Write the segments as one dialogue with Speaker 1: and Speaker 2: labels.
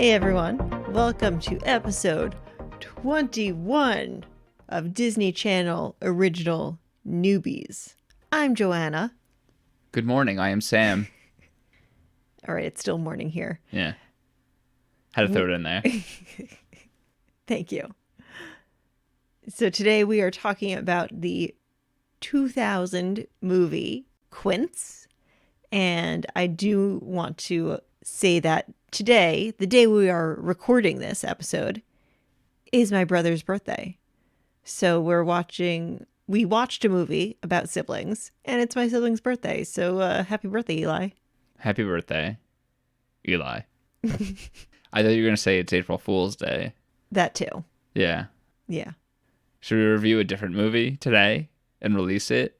Speaker 1: Hey everyone, welcome to episode 21 of Disney Channel Original Newbies. I'm Joanna.
Speaker 2: Good morning, I am Sam.
Speaker 1: All right, it's still morning here.
Speaker 2: Yeah. Had to throw it in there.
Speaker 1: Thank you. So today we are talking about the 2000 movie Quints. And I do want to say that today, the day we are recording this episode, is my brother's birthday. So we watched a movie about siblings, and it's my sibling's birthday. So happy birthday, Eli.
Speaker 2: Happy birthday, Eli. I thought you were going to say it's April Fool's Day.
Speaker 1: That too.
Speaker 2: Yeah.
Speaker 1: Yeah.
Speaker 2: Should we review a different movie today and release it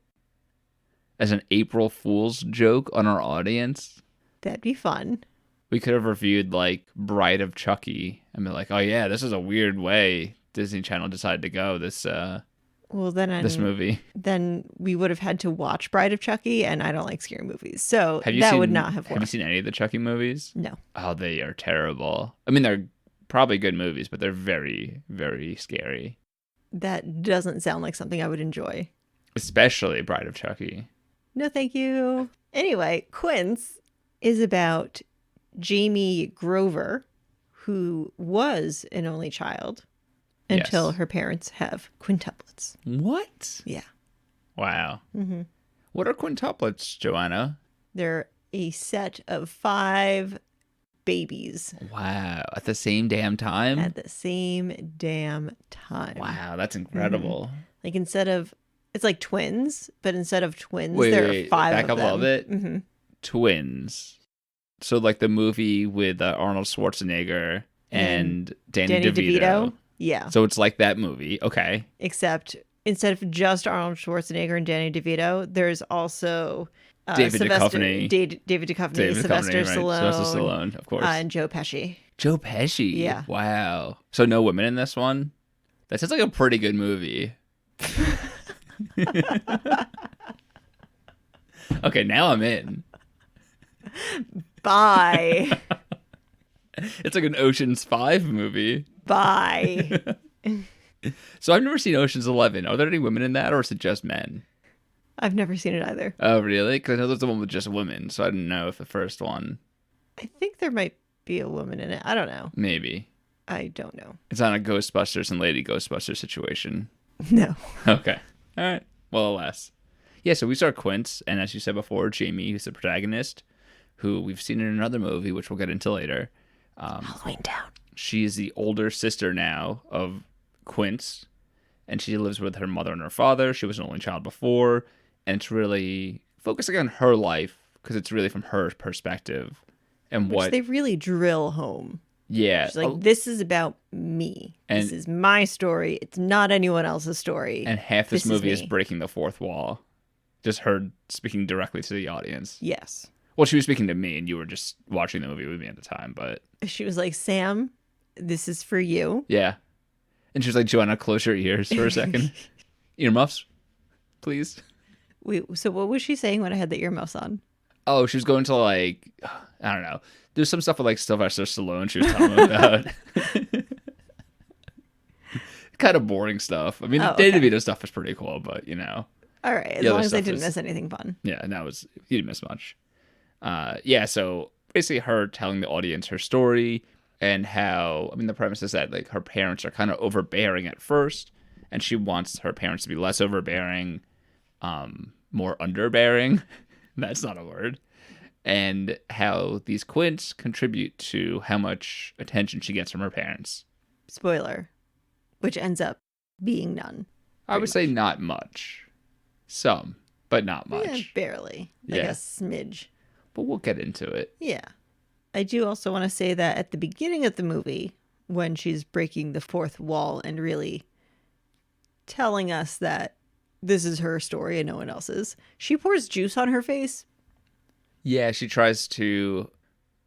Speaker 2: as an April Fool's joke on our audience?
Speaker 1: That'd be fun.
Speaker 2: We could have reviewed like Bride of Chucky and be like, oh yeah, this is a weird way Disney Channel decided to go this movie.
Speaker 1: Then we would have had to watch Bride of Chucky, and I don't like scary movies. So that would not have worked.
Speaker 2: Have you seen any of the Chucky movies?
Speaker 1: No.
Speaker 2: Oh, they are terrible. I mean, they're probably good movies, but they're very, very scary.
Speaker 1: That doesn't sound like something I would enjoy.
Speaker 2: Especially Bride of Chucky.
Speaker 1: No, thank you. Anyway, Quints is about Jamie Grover, who was an only child until her parents have quintuplets.
Speaker 2: What?
Speaker 1: Yeah.
Speaker 2: Wow.
Speaker 1: Mm-hmm.
Speaker 2: What are quintuplets, Joanna?
Speaker 1: They're a set of 5 babies.
Speaker 2: Wow. At the same damn time?
Speaker 1: At the same damn time.
Speaker 2: Wow, that's incredible.
Speaker 1: Mm-hmm. Like it's like twins, but instead of twins, there are 5
Speaker 2: back
Speaker 1: of
Speaker 2: up
Speaker 1: them.
Speaker 2: a little bit.
Speaker 1: Mm-hmm.
Speaker 2: Twins. So like the movie with Arnold Schwarzenegger and Danny DeVito.
Speaker 1: Yeah.
Speaker 2: So it's like that movie. Okay.
Speaker 1: Except instead of just Arnold Schwarzenegger and Danny DeVito, there's also
Speaker 2: David Duchovny.
Speaker 1: David Duchovny, Sylvester Stallone.
Speaker 2: Sylvester Stallone, of course.
Speaker 1: And Joe Pesci.
Speaker 2: Joe Pesci?
Speaker 1: Yeah.
Speaker 2: Wow. So no women in this one? That sounds like a pretty good movie. Okay, now I'm in.
Speaker 1: Bye.
Speaker 2: It's like an Ocean's 5 movie.
Speaker 1: Bye.
Speaker 2: So I've never seen Ocean's 11. Are there any women in that, or is it just men?
Speaker 1: I've never seen it either.
Speaker 2: Oh, really? Because I know there's the one with just women, so I didn't know if the first one...
Speaker 1: I think there might be a woman in it. I don't know.
Speaker 2: Maybe.
Speaker 1: I don't know.
Speaker 2: It's not a Ghostbusters and Lady Ghostbusters situation.
Speaker 1: No.
Speaker 2: Okay. All right. Well, alas. Yeah, so we start Quints, and as you said before, Jamie, who's the protagonist, who we've seen in another movie, which we'll get into later.
Speaker 1: Halloweentown.
Speaker 2: She is the older sister now of Quints, and she lives with her mother and her father. She was an only child before, and it's really focusing on her life because it's really from her perspective and
Speaker 1: Which they really drill home.
Speaker 2: Yeah.
Speaker 1: She's like, this is about me. This is my story. It's not anyone else's story.
Speaker 2: And half this movie is breaking the fourth wall. Just her speaking directly to the audience.
Speaker 1: Yes.
Speaker 2: Well, she was speaking to me, and you were just watching the movie with me at the time, but...
Speaker 1: She was like, Sam, this is for you.
Speaker 2: Yeah. And she was like, Joanna, close your ears for a second. Earmuffs, please.
Speaker 1: Wait, so what was she saying when I had the earmuffs on?
Speaker 2: Oh, she was going to, like, I don't know. There's some stuff with, like, Sylvester Stallone she was telling me about. Kind of boring stuff. I mean, the Danny DeVito stuff is pretty cool, but, you know.
Speaker 1: All right, as long as I didn't miss anything fun.
Speaker 2: Yeah, you didn't miss much. Yeah, so basically her telling the audience her story and how, I mean, the premise is that like her parents are kind of overbearing at first, and she wants her parents to be less overbearing, more underbearing. That's not a word. And how these Quints contribute to how much attention she gets from her parents.
Speaker 1: Spoiler, which ends up being none.
Speaker 2: I would say not much. Some, but not much.
Speaker 1: Yeah, barely. Like a smidge.
Speaker 2: But we'll get into it.
Speaker 1: Yeah. I do also want to say that at the beginning of the movie, when she's breaking the fourth wall and really telling us that this is her story and no one else's, she pours juice on her face.
Speaker 2: Yeah, she tries to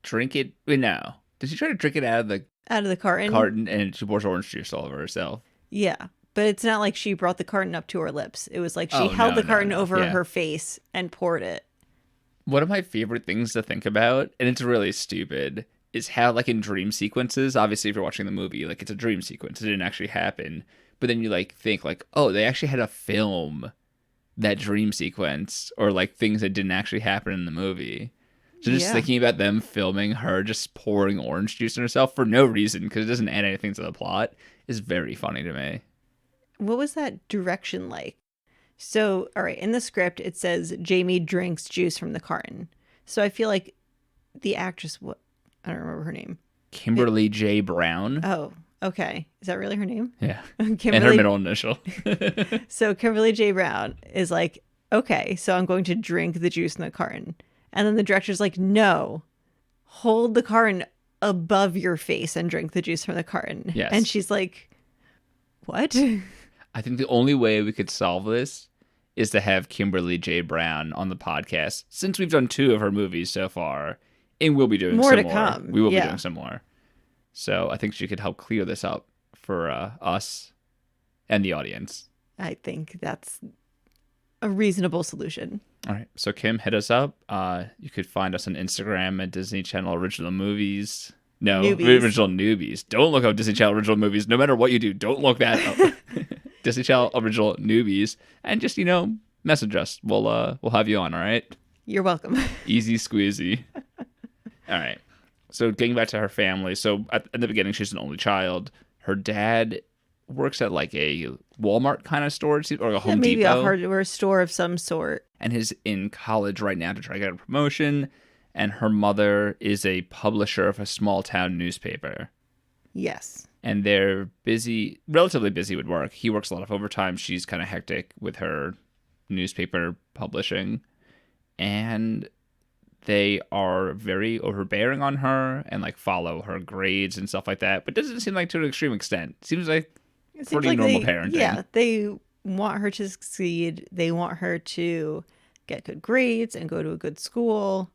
Speaker 2: drink it. Wait, no. Did she try to drink it out of the carton, and she pours orange juice all over herself?
Speaker 1: Yeah. But it's not like she brought the carton up to her lips. It was like she held the carton over her face and poured it.
Speaker 2: One of my favorite things to think about, and it's really stupid, is how, like, in dream sequences, obviously if you're watching the movie, like, it's a dream sequence, it didn't actually happen, but then you, like, think, like, oh, they actually had to film that dream sequence, or, like, things that didn't actually happen in the movie. So just thinking about them filming her just pouring orange juice on herself for no reason, because it doesn't add anything to the plot, is very funny to me.
Speaker 1: What was that direction like? So, all right, in the script, it says Jamie drinks juice from the carton. So I feel like the actress, I don't remember her name.
Speaker 2: Kimberly J. Brown.
Speaker 1: Oh, okay. Is that really her name?
Speaker 2: Yeah.
Speaker 1: Kimberly...
Speaker 2: And her middle initial.
Speaker 1: So Kimberly J. Brown is like, okay, so I'm going to drink the juice in the carton. And then the director's like, no, hold the carton above your face and drink the juice from the carton.
Speaker 2: Yes.
Speaker 1: And she's like, what?
Speaker 2: I think the only way we could solve this is to have Kimberly J. Brown on the podcast, since we've done 2 of her movies so far, and we'll be doing
Speaker 1: more
Speaker 2: some
Speaker 1: to come.
Speaker 2: We will be doing some more. So I think she could help clear this up for us and the audience.
Speaker 1: I think that's a reasonable solution.
Speaker 2: All right. So Kim, hit us up. You could find us on Instagram at Disney Channel Original Movies. No,
Speaker 1: Newbies.
Speaker 2: Original Newbies. Don't look up Disney Channel Original Movies. No matter what you do, don't look that up. Disney Channel Original Newbies. And just, message us. We'll have you on, all right?
Speaker 1: You're welcome.
Speaker 2: Easy squeezy. All right. So getting back to her family. So at the beginning, she's an only child. Her dad works at like a Walmart kind of store, or a Home
Speaker 1: maybe
Speaker 2: Depot.
Speaker 1: a hardware store of some sort.
Speaker 2: And is in college right now to try to get a promotion. And her mother is a publisher of a small town newspaper.
Speaker 1: Yes.
Speaker 2: And they're busy, relatively busy with work. He works a lot of overtime. She's kind of hectic with her newspaper publishing. And they are very overbearing on her and like follow her grades and stuff like that. But doesn't seem like to an extreme extent. Seems like pretty normal parenting.
Speaker 1: Yeah, they want her to succeed. They want her to get good grades and go to a good school.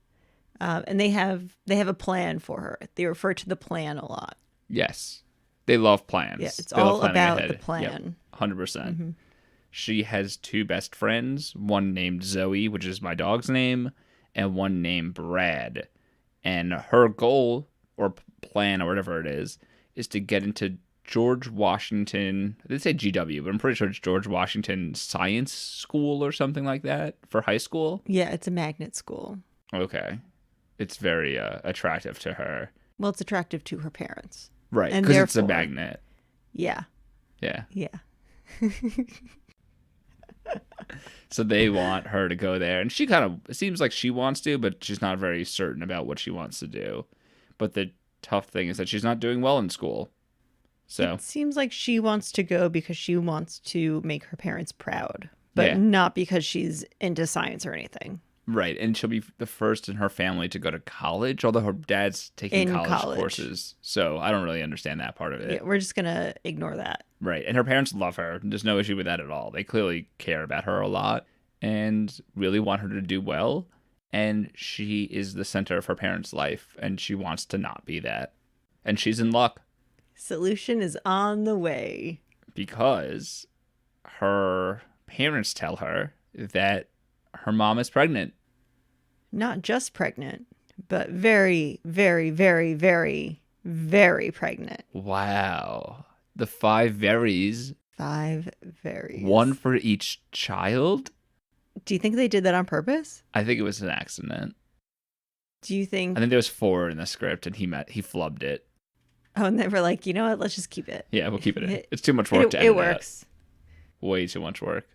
Speaker 1: And they have a plan for her. They refer to the plan a lot.
Speaker 2: Yes. They love plans.
Speaker 1: Yeah, it's all about the plan.
Speaker 2: Yep, 100%. Mm-hmm. She has 2 best friends, one named Zoe, which is my dog's name, and one named Brad. And her goal, or plan, or whatever it is to get into George Washington, I didn't say GW, but I'm pretty sure it's George Washington Science School or something like that for high school.
Speaker 1: Yeah, it's a magnet school.
Speaker 2: Okay. It's very attractive to her.
Speaker 1: Well, it's attractive to her parents.
Speaker 2: Right, because it's a magnet.
Speaker 1: Yeah.
Speaker 2: Yeah.
Speaker 1: Yeah.
Speaker 2: So they want her to go there. And she it seems like she wants to, but she's not very certain about what she wants to do. But the tough thing is that she's not doing well in school. So
Speaker 1: it seems like she wants to go because she wants to make her parents proud, but not because she's into science or anything.
Speaker 2: Right. And she'll be the first in her family to go to college, although her dad's taking college courses. So I don't really understand that part of it.
Speaker 1: Yeah, we're just going to ignore that.
Speaker 2: Right. And her parents love her. There's no issue with that at all. They clearly care about her a lot and really want her to do well. And she is the center of her parents' life, and she wants to not be that. And she's in luck.
Speaker 1: Solution is on the way.
Speaker 2: Because her parents tell her that her mom is pregnant.
Speaker 1: Not just pregnant, but very, very, very, very, very pregnant.
Speaker 2: Wow. The 5 veries.
Speaker 1: 5 veries.
Speaker 2: 1 for each child?
Speaker 1: Do you think they did that on purpose?
Speaker 2: I think it was an accident.
Speaker 1: Do you think...
Speaker 2: I think there was 4 in the script, and he flubbed it.
Speaker 1: Oh, and they were like, you know what? Let's just keep it.
Speaker 2: Yeah, we'll keep it in. It's too much work to edit.
Speaker 1: It works.
Speaker 2: Way too much work.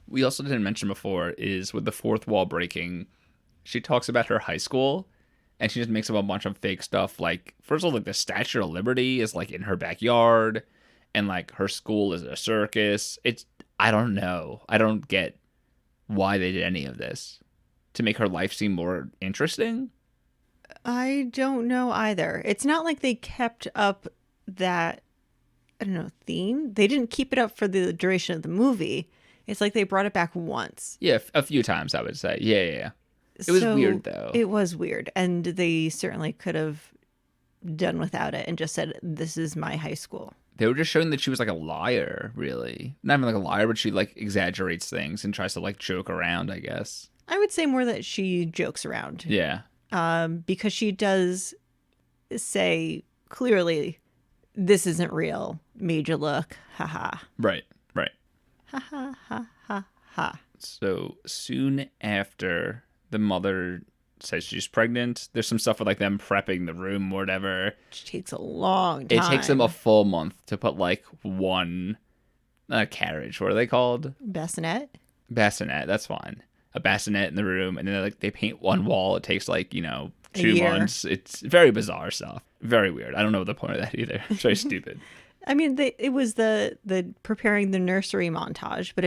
Speaker 2: We also didn't mention before is with the 4th wall breaking, she talks about her high school, and she just makes up a bunch of fake stuff. Like, first of all, like the Statue of Liberty is like in her backyard, and like her school is a circus. I don't know. I don't get why they did any of this. To make her life seem more interesting?
Speaker 1: I don't know either. It's not like they kept up that, I don't know, theme. They didn't keep it up for the duration of the movie. It's like they brought it back once.
Speaker 2: Yeah, a few times, I would say. Yeah. It was weird, though.
Speaker 1: It was weird. And they certainly could have done without it and just said, this is my high school.
Speaker 2: They were just showing that she was like a liar, really. Not even like a liar, but she like exaggerates things and tries to like joke around, I guess.
Speaker 1: I would say more that she jokes around.
Speaker 2: Yeah.
Speaker 1: Because she does say clearly, this isn't real. Made you look. Ha ha.
Speaker 2: Right.
Speaker 1: Ha ha ha ha ha.
Speaker 2: So soon after the mother says she's pregnant, there's some stuff with like them prepping the room or whatever.
Speaker 1: Which takes a long time.
Speaker 2: It takes them a full month to put like one carriage. What are they called?
Speaker 1: Bassinet?
Speaker 2: Bassinet. That's fine. A bassinet in the room, and then they paint one wall. It takes 2 months. It's very bizarre stuff. Very weird. I don't know the point of that either. It's very stupid.
Speaker 1: I mean, it was the preparing the nursery montage, but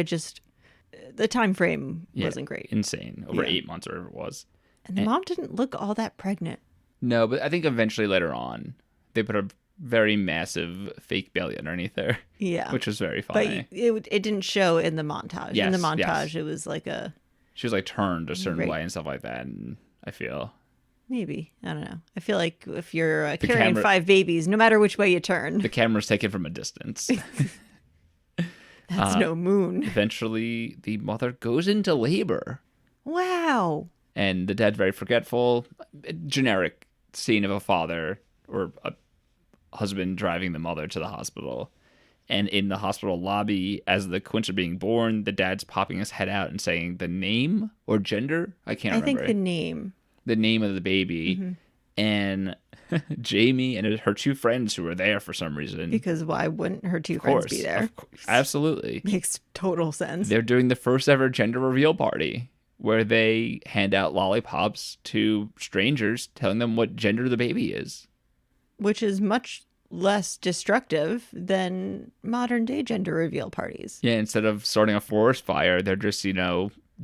Speaker 1: the time frame wasn't great.
Speaker 2: Insane. Over 8 months or whatever it was.
Speaker 1: And the mom didn't look all that pregnant.
Speaker 2: No, but I think eventually later on, they put a very massive fake belly underneath there.
Speaker 1: Yeah.
Speaker 2: Which was very funny.
Speaker 1: But it didn't show in the montage.
Speaker 2: Yes,
Speaker 1: in the montage, It was like a...
Speaker 2: She was turned a certain way and stuff like that, and I feel...
Speaker 1: Maybe. I don't know. I feel like if you're carrying 5 babies, no matter which way you turn...
Speaker 2: The camera's taken from a distance.
Speaker 1: That's no moon.
Speaker 2: Eventually, the mother goes into labor.
Speaker 1: Wow.
Speaker 2: And the dad's very forgetful. A generic scene of a father or a husband driving the mother to the hospital. And in the hospital lobby, as the Quints are being born, the dad's popping his head out and saying the name or gender. I can't remember.
Speaker 1: I think the name.
Speaker 2: The name of the baby. Mm-hmm. And Jamie and her 2 friends who were there for some reason.
Speaker 1: Because why wouldn't her 2 friends be there?
Speaker 2: Of course. Absolutely.
Speaker 1: Makes total sense.
Speaker 2: They're doing the first ever gender reveal party where they hand out lollipops to strangers telling them what gender the baby is.
Speaker 1: Which is much less destructive than modern day gender reveal parties.
Speaker 2: Yeah, instead of starting a forest fire, they're just,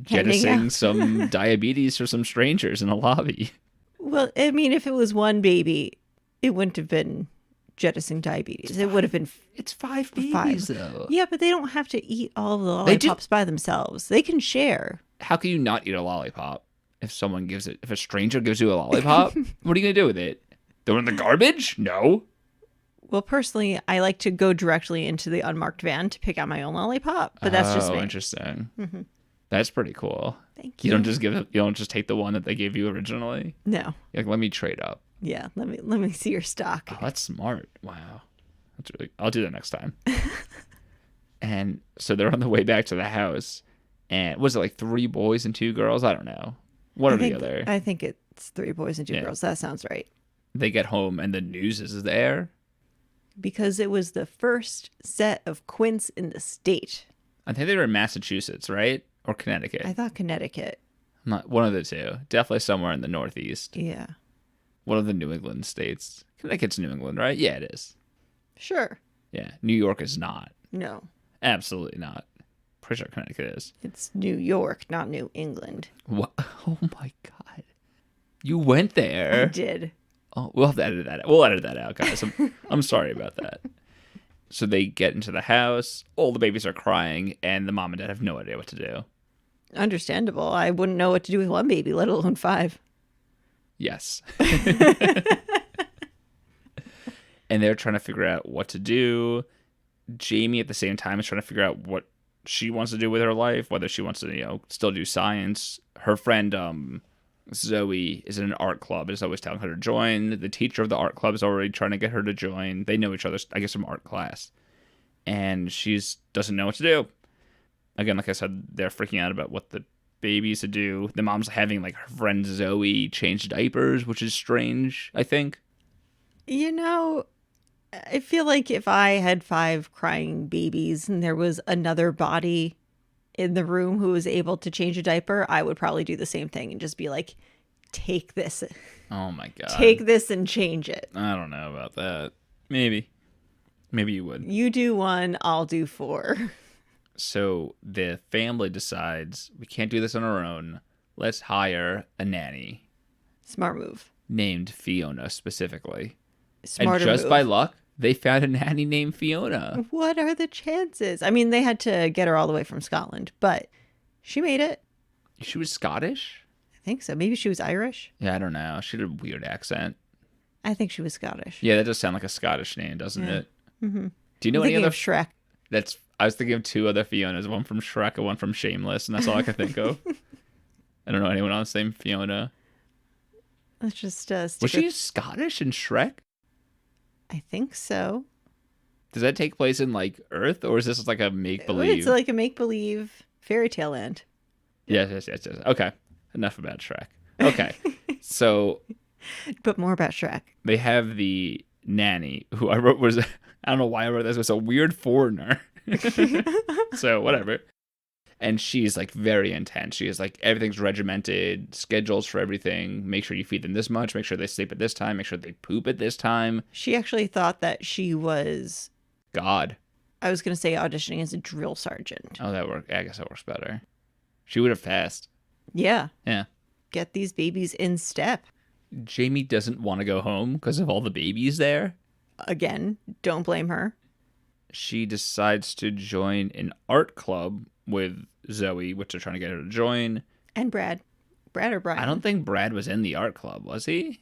Speaker 2: jettisoning some diabetes for some strangers in a lobby.
Speaker 1: Well, I mean, if it was one baby, it wouldn't have been jettisoning diabetes. It would have been...
Speaker 2: It's 5 babies, though.
Speaker 1: Yeah, but they don't have to eat all the lollipops by themselves. They can share.
Speaker 2: How can you not eat a lollipop if a stranger gives you a lollipop? What are you going to do with it? Throw it in the garbage? No.
Speaker 1: Well, personally, I like to go directly into the unmarked van to pick out my own lollipop, but that's just me.
Speaker 2: Oh, interesting. Mm-hmm. That's pretty cool.
Speaker 1: Thank you.
Speaker 2: You don't just take the one that they gave you originally?
Speaker 1: No.
Speaker 2: You're like, let me trade up.
Speaker 1: Yeah, let me see your stock.
Speaker 2: Oh, that's smart. Wow. I'll do that next time. And so they're on the way back to the house. And was it 3 boys and 2 girls? I don't know. One or the other.
Speaker 1: I think it's 3 boys and 2 girls. That sounds right.
Speaker 2: They get home and the news is there.
Speaker 1: Because it was the first set of Quints in the state.
Speaker 2: I think they were in Massachusetts, right? Or Connecticut.
Speaker 1: I thought Connecticut.
Speaker 2: Not one of the two. Definitely somewhere in the Northeast.
Speaker 1: Yeah.
Speaker 2: One of the New England states. Connecticut's New England, right? Yeah, it is.
Speaker 1: Sure.
Speaker 2: Yeah. New York is not.
Speaker 1: No.
Speaker 2: Absolutely not. Pretty sure Connecticut is.
Speaker 1: It's New York, not New England.
Speaker 2: What? Oh my God. You went there.
Speaker 1: I did.
Speaker 2: Oh, we'll have to edit that out. We'll edit that out, guys. I'm sorry about that. So they get into the house. All the babies are crying, and the mom and dad have no idea what to do.
Speaker 1: Understandable. I wouldn't know what to do with 1 baby, let alone 5.
Speaker 2: Yes. And they're trying to figure out what to do. Jamie, at the same time, is trying to figure out what she wants to do with her life, whether she wants to, still do science. Her friend, Zoe, is in an art club, is always telling her to join. The teacher of the art club is already trying to get her to join. They know each other, I guess, from art class. And she doesn't know what to do. Again, like I said, they're freaking out about what the babies to do. The mom's having, her friend Zoe change diapers, which is strange, I think.
Speaker 1: I feel like if I had 5 crying babies and there was another body in the room who was able to change a diaper, I would probably do the same thing and just be like, take this.
Speaker 2: Oh my God.
Speaker 1: Take this and change it.
Speaker 2: I don't know about that. Maybe you would.
Speaker 1: You do 1, I'll do 4.
Speaker 2: So the family decides we can't do this on our own. Let's hire a nanny.
Speaker 1: Smart move.
Speaker 2: Named Fiona specifically.
Speaker 1: Smarter
Speaker 2: and just
Speaker 1: move.
Speaker 2: By luck, they found a nanny named Fiona.
Speaker 1: What are the chances? I mean, they had to get her all the way from Scotland, but she made it.
Speaker 2: She was Scottish?
Speaker 1: I think so. Maybe she was Irish.
Speaker 2: Yeah, I don't know. She had a weird accent.
Speaker 1: I think she was Scottish.
Speaker 2: Yeah, that does sound like a Scottish name, doesn't it?
Speaker 1: Mm-hmm.
Speaker 2: Do you know any other?
Speaker 1: Of Shrek.
Speaker 2: I was thinking of 2 other Fionas, one from Shrek and one from Shameless, and that's all I could think of. I don't know anyone else named Fiona.
Speaker 1: Let's just
Speaker 2: Was
Speaker 1: stick
Speaker 2: she
Speaker 1: with...
Speaker 2: Scottish in Shrek?
Speaker 1: I think so.
Speaker 2: Does that take place in like Earth, or is this like a make believe?
Speaker 1: It's like a make-believe fairy tale land.
Speaker 2: Yes. Okay, enough about Shrek. Okay, so
Speaker 1: But more about Shrek.
Speaker 2: they have the nanny, who I wrote was, I don't know why I wrote this, was a weird foreigner. So whatever. And she's like very intense. She is like, everything's regimented, schedules for everything. Make sure you feed them this much. Make sure they sleep at this time. Make sure they poop at this time.
Speaker 1: She actually thought that she was,
Speaker 2: God.
Speaker 1: I was going to say, auditioning as a drill sergeant.
Speaker 2: Oh, that worked. I guess that works better. She would have fast.
Speaker 1: Yeah.
Speaker 2: Yeah.
Speaker 1: Get these babies in step.
Speaker 2: Jamie doesn't want to go home because of all the babies there.
Speaker 1: Again, don't blame her.
Speaker 2: She decides to join an art club with Zoe, which they're trying to get her to join.
Speaker 1: And Brad. Brad or Brian?
Speaker 2: I don't think Brad was in the art club, was he?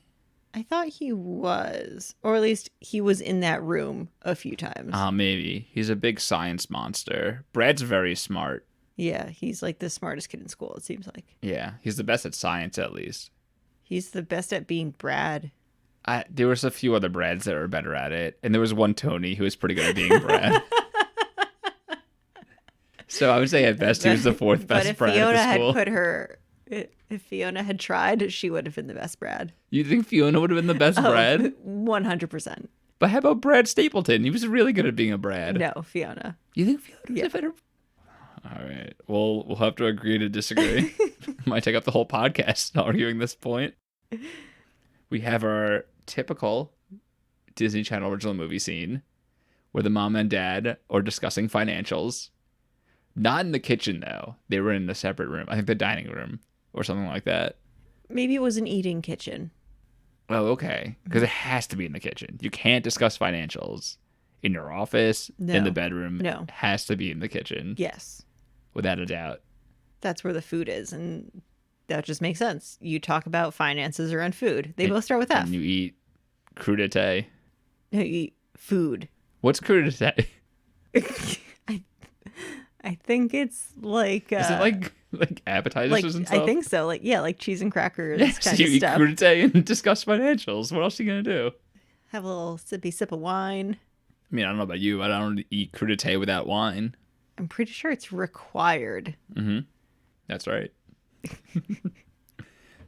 Speaker 1: I thought he was. Or at least he was in that room a few times.
Speaker 2: Maybe. He's a big science monster. Brad's very smart.
Speaker 1: Yeah, he's like the smartest kid in school, it seems like.
Speaker 2: Yeah, he's the best at science, at least.
Speaker 1: He's the best at being Brad.
Speaker 2: There was a few other Brads that were better at it, and there was one Tony who was pretty good at being Brad. So I would say at best he was the fourth best Brad
Speaker 1: Fiona
Speaker 2: at the school.
Speaker 1: had put her, if Fiona had tried, she would have been the best Brad.
Speaker 2: You think Fiona would have been the best Brad?
Speaker 1: 100%.
Speaker 2: But how about Brad Stapleton? He was really good at being a Brad.
Speaker 1: No, Fiona.
Speaker 2: You think Fiona was a better? All right. Well, we'll have to agree to disagree. Might take up the whole podcast arguing this point. We have our typical Disney Channel original movie scene where the mom and dad are discussing financials. Not in the kitchen, though. They were in a separate room. I think the dining room or something like that.
Speaker 1: Maybe it was an eating kitchen.
Speaker 2: Oh, okay. Because it has to be in the kitchen. You can't discuss financials in your office, in the bedroom.
Speaker 1: No.
Speaker 2: It has to be in the kitchen.
Speaker 1: Yes.
Speaker 2: Without a doubt.
Speaker 1: That's where the food is, and that just makes sense. You talk about finances around food. They both start with F.
Speaker 2: And you eat crudité.
Speaker 1: No, you eat food.
Speaker 2: What's crudité?
Speaker 1: I think it's like...
Speaker 2: Is it like appetizers and stuff?
Speaker 1: I think so. Like cheese and crackers
Speaker 2: Yes,
Speaker 1: kind
Speaker 2: you
Speaker 1: of
Speaker 2: eat
Speaker 1: stuff.
Speaker 2: crudité and discuss financials. What else are you going to do?
Speaker 1: Have a little sippy sip of wine.
Speaker 2: I mean, I don't know about you, but I don't eat crudité without wine.
Speaker 1: I'm pretty sure it's required.
Speaker 2: Mm-hmm. That's right.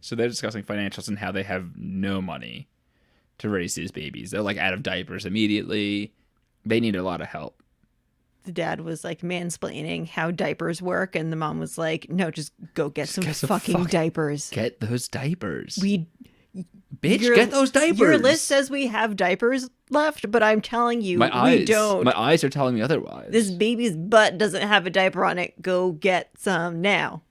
Speaker 2: So they're discussing financials and how they have no money to raise these babies. They're like out of diapers immediately. They need a lot of help.
Speaker 1: The dad was like mansplaining how diapers work, and the mom was like, no, just go get some fucking diapers.
Speaker 2: Get those diapers.
Speaker 1: Bitch,
Speaker 2: get those diapers.
Speaker 1: Your list says we have diapers left, but I'm telling you, we don't.
Speaker 2: My eyes are telling me otherwise.
Speaker 1: This baby's butt doesn't have a diaper on it. Go get some now.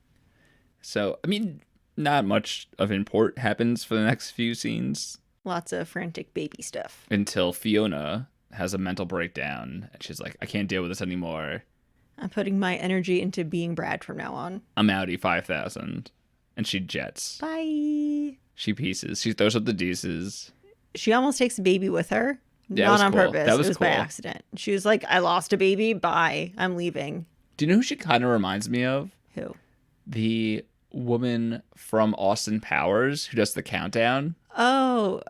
Speaker 2: So, I mean, not much of import happens for the next few scenes.
Speaker 1: Lots of frantic baby stuff.
Speaker 2: Until Fiona has a mental breakdown, and she's like, I can't deal with this anymore.
Speaker 1: I'm putting my energy into being Brad from now on.
Speaker 2: I'm outie 5,000. And she jets.
Speaker 1: Bye.
Speaker 2: She pieces. She throws up the deuces.
Speaker 1: She almost takes a baby with her.
Speaker 2: Yeah,
Speaker 1: not on purpose.
Speaker 2: That was
Speaker 1: it was
Speaker 2: cool.
Speaker 1: by accident. She was like, I lost a baby. Bye. I'm leaving.
Speaker 2: Do you know who she kind of reminds me of?
Speaker 1: Who?
Speaker 2: The woman from Austin Powers who does the countdown.
Speaker 1: Oh,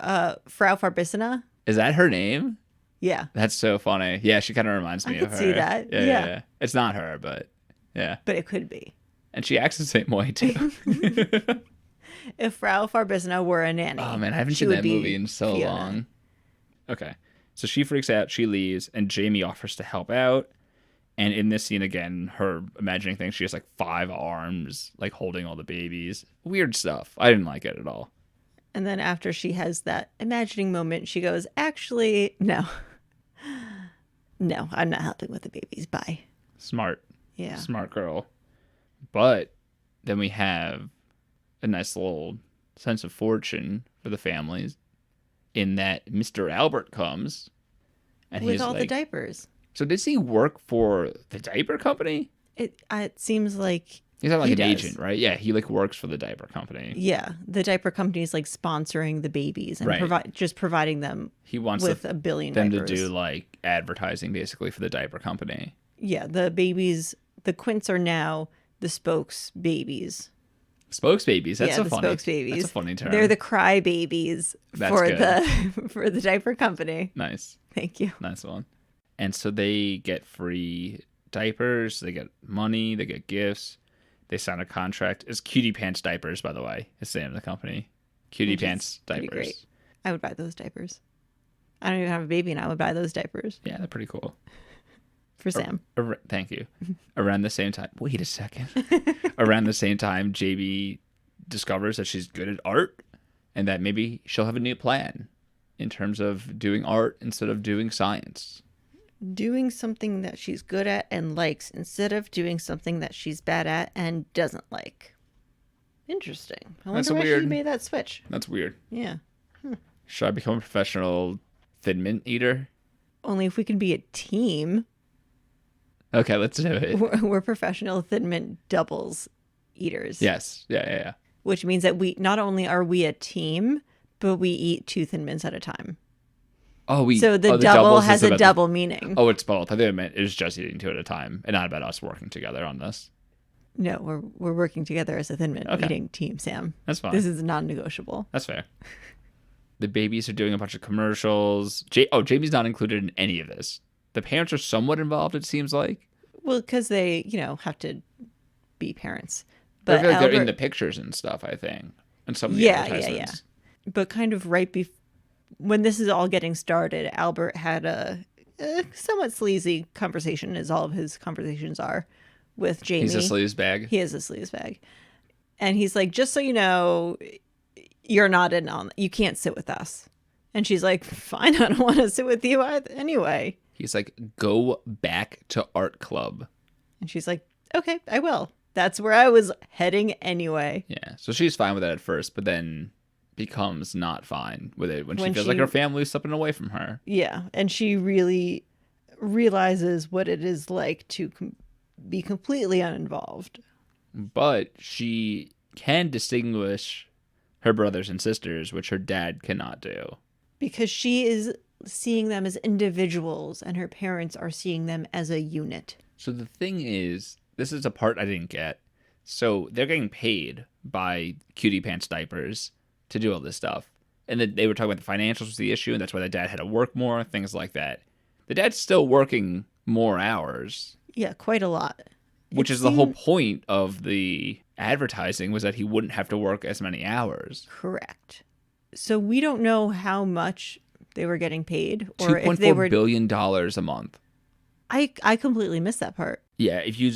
Speaker 1: Frau Farbissina?
Speaker 2: Is that her name?
Speaker 1: Yeah.
Speaker 2: That's so funny. Yeah, she kind of reminds me of her.
Speaker 1: I could see that.
Speaker 2: Yeah. It's not her, but yeah.
Speaker 1: But it could be.
Speaker 2: And she acts the same way, too.
Speaker 1: If Frau Farbissina were a nanny.
Speaker 2: Oh, man, I haven't seen that movie in so
Speaker 1: Fiona.
Speaker 2: long. Okay. So she freaks out, she leaves, and Jamie offers to help out. And in this scene, again, her imagining things, she has like 5 arms, like holding all the babies. Weird stuff. I didn't like it at all.
Speaker 1: And then after she has that imagining moment, she goes, actually, no. No, I'm not helping with the babies. Bye.
Speaker 2: Smart.
Speaker 1: Yeah.
Speaker 2: Smart girl. But then we have a nice little sense of fortune for the families in that Mr. Albert comes. And
Speaker 1: With
Speaker 2: he's
Speaker 1: all
Speaker 2: like,
Speaker 1: the diapers.
Speaker 2: So does he work for the diaper company?
Speaker 1: It seems like
Speaker 2: He's not like
Speaker 1: he
Speaker 2: an
Speaker 1: does.
Speaker 2: agent, right? Yeah, he like works for the diaper company.
Speaker 1: Yeah, the diaper company is like sponsoring the babies and
Speaker 2: Right.
Speaker 1: just providing them
Speaker 2: He wants
Speaker 1: with a billion
Speaker 2: them
Speaker 1: diapers.
Speaker 2: to do like advertising basically for the diaper company.
Speaker 1: Yeah, the babies, the Quints are now the spokes babies
Speaker 2: Spokesbabies. That's
Speaker 1: Yeah,
Speaker 2: a
Speaker 1: the
Speaker 2: funny.
Speaker 1: spokesbabies.
Speaker 2: That's a funny term.
Speaker 1: They're the cry babies
Speaker 2: That's
Speaker 1: for
Speaker 2: good.
Speaker 1: for the diaper company.
Speaker 2: Nice.
Speaker 1: Thank you.
Speaker 2: Nice one. And so they get free diapers, they get money, they get gifts, they sign a contract. It's Cutie Pants Diapers, by the way. It's the name of the company. Cutie Pants
Speaker 1: Pretty
Speaker 2: Diapers.
Speaker 1: great. I would buy those diapers. I don't even have a baby, and I would buy those diapers
Speaker 2: Yeah, they're pretty cool.
Speaker 1: for Sam.
Speaker 2: Thank you. Around the same time. Wait a second. Around the same time, JB discovers that she's good at art and that maybe she'll have a new plan in terms of doing art instead of doing science.
Speaker 1: Doing something that she's good at and likes instead of doing something that she's bad at and doesn't like. Interesting. I wonder why she made that switch.
Speaker 2: That's weird.
Speaker 1: Yeah.
Speaker 2: Should I become a professional Thin Mint eater?
Speaker 1: Only if we can be a team.
Speaker 2: Okay, let's do it.
Speaker 1: We're professional Thin Mint doubles eaters.
Speaker 2: Yes. Yeah.
Speaker 1: Which means that we not only are we a team, but we eat 2 Thin Mints at a time. So the double has a double meaning.
Speaker 2: Oh, it's both. I think it meant it was just eating 2 at a time and not about us working together on this.
Speaker 1: No, we're working together as a Thin Mint eating team, Sam.
Speaker 2: That's fine.
Speaker 1: This is non-negotiable.
Speaker 2: That's fair. The babies are doing a bunch of commercials. Jamie's not included in any of this. The parents are somewhat involved, it seems like.
Speaker 1: Well, because they, have to be parents. But
Speaker 2: they're in the pictures and stuff, I think. And some of the advertisements.
Speaker 1: Yeah. But kind of right before, when this is all getting started, Albert had a somewhat sleazy conversation, as all of his conversations are, with Jamie.
Speaker 2: He's a sleaze bag.
Speaker 1: He is a sleaze bag. And he's like, just so you know, you're not in on, you can't sit with us. And she's like, fine, I don't want to sit with you anyway.
Speaker 2: He's like, go back to art club.
Speaker 1: And she's like, okay, I will. That's where I was heading anyway.
Speaker 2: Yeah. So she's fine with that at first, but then becomes not fine with it when she feels like her family's slipping away from her.
Speaker 1: Yeah. And she really realizes what it is like to be completely uninvolved.
Speaker 2: But she can distinguish her brothers and sisters, which her dad cannot do.
Speaker 1: Because she is seeing them as individuals and her parents are seeing them as a unit.
Speaker 2: So the thing is, this is a part I didn't get. So they're getting paid by Cutie Pants Diapers to do all this stuff. And then they were talking about the financials was the issue, and that's why the dad had to work more, things like that. The dad's still working more hours.
Speaker 1: Yeah, quite a lot.
Speaker 2: Which is the whole point of the advertising, was that he wouldn't have to work as many hours.
Speaker 1: Correct. So we don't know how much they were getting paid, or if they were
Speaker 2: $2.4 billion a month.
Speaker 1: I completely missed that part.
Speaker 2: Yeah, if you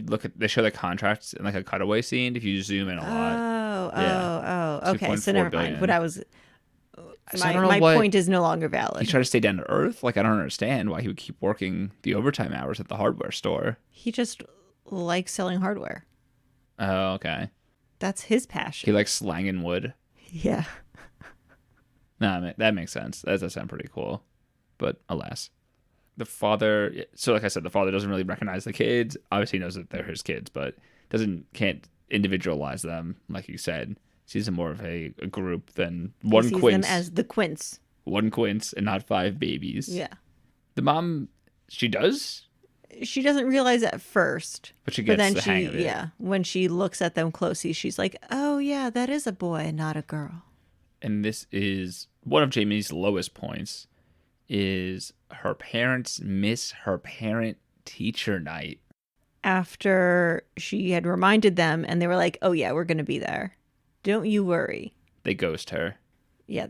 Speaker 2: look at, they show the contracts in like a cutaway scene. If you zoom in a lot.
Speaker 1: Okay. So never mind. What I was, my point is no longer valid.
Speaker 2: He tried to stay down to earth. Like, I don't understand why he would keep working the overtime hours at the hardware store.
Speaker 1: He just likes selling hardware.
Speaker 2: Oh, okay.
Speaker 1: That's his passion.
Speaker 2: He likes slanging wood.
Speaker 1: Yeah.
Speaker 2: No, that makes sense. That does sound pretty cool. But alas. The father, so like I said, the father doesn't really recognize the kids. Obviously he knows that they're his kids, but can't individualize them, like you said. Sees them more of a group than one Quints. He sees them
Speaker 1: as the Quints.
Speaker 2: One Quints and not 5 babies.
Speaker 1: Yeah.
Speaker 2: The mom, she does?
Speaker 1: She doesn't realize at first.
Speaker 2: But she gets the hang of it.
Speaker 1: Yeah. When she looks at them closely, she's like, oh yeah, that is a boy and not a girl.
Speaker 2: And this is one of Jamie's lowest points, is her parents miss her parent-teacher night.
Speaker 1: After she had reminded them and they were like, oh yeah, we're going to be there. Don't you worry.
Speaker 2: They ghost her.
Speaker 1: Yeah,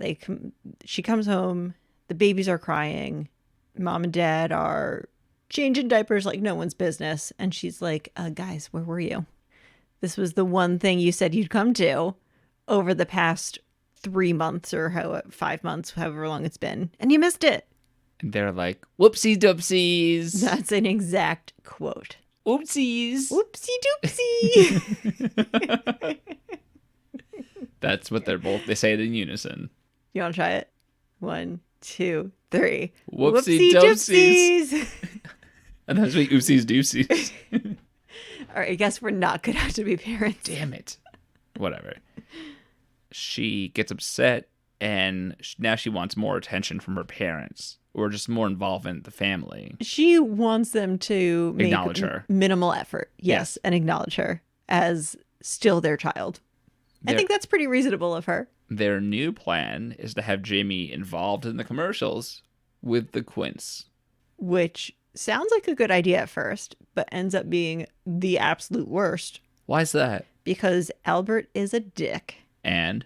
Speaker 1: she comes home. The babies are crying. Mom and dad are changing diapers like no one's business. And she's like, guys, where were you? This was the one thing you said you'd come to over the past 3 months or 5 months, however long it's been. And you missed it.
Speaker 2: And they're like, whoopsie doopsies.
Speaker 1: That's an exact quote.
Speaker 2: Oopsies.
Speaker 1: Whoopsie doopsie.
Speaker 2: That's what they say it in unison.
Speaker 1: You want to try it? 1, 2, 3.
Speaker 2: Whoopsie doopsies. And that's like oopsies doopsies.
Speaker 1: All right, I guess we're not going to have to be parents.
Speaker 2: Damn it. Whatever. She gets upset, and now she wants more attention from her parents, or just more involvement in the family.
Speaker 1: She wants them to
Speaker 2: acknowledge her.
Speaker 1: Minimal effort. Yes, and acknowledge her as still their child. I think that's pretty reasonable of her.
Speaker 2: Their new plan is to have Jamie involved in the commercials with the Quints.
Speaker 1: Which sounds like a good idea at first, but ends up being the absolute worst.
Speaker 2: Why is that?
Speaker 1: Because Albert is a dick.
Speaker 2: And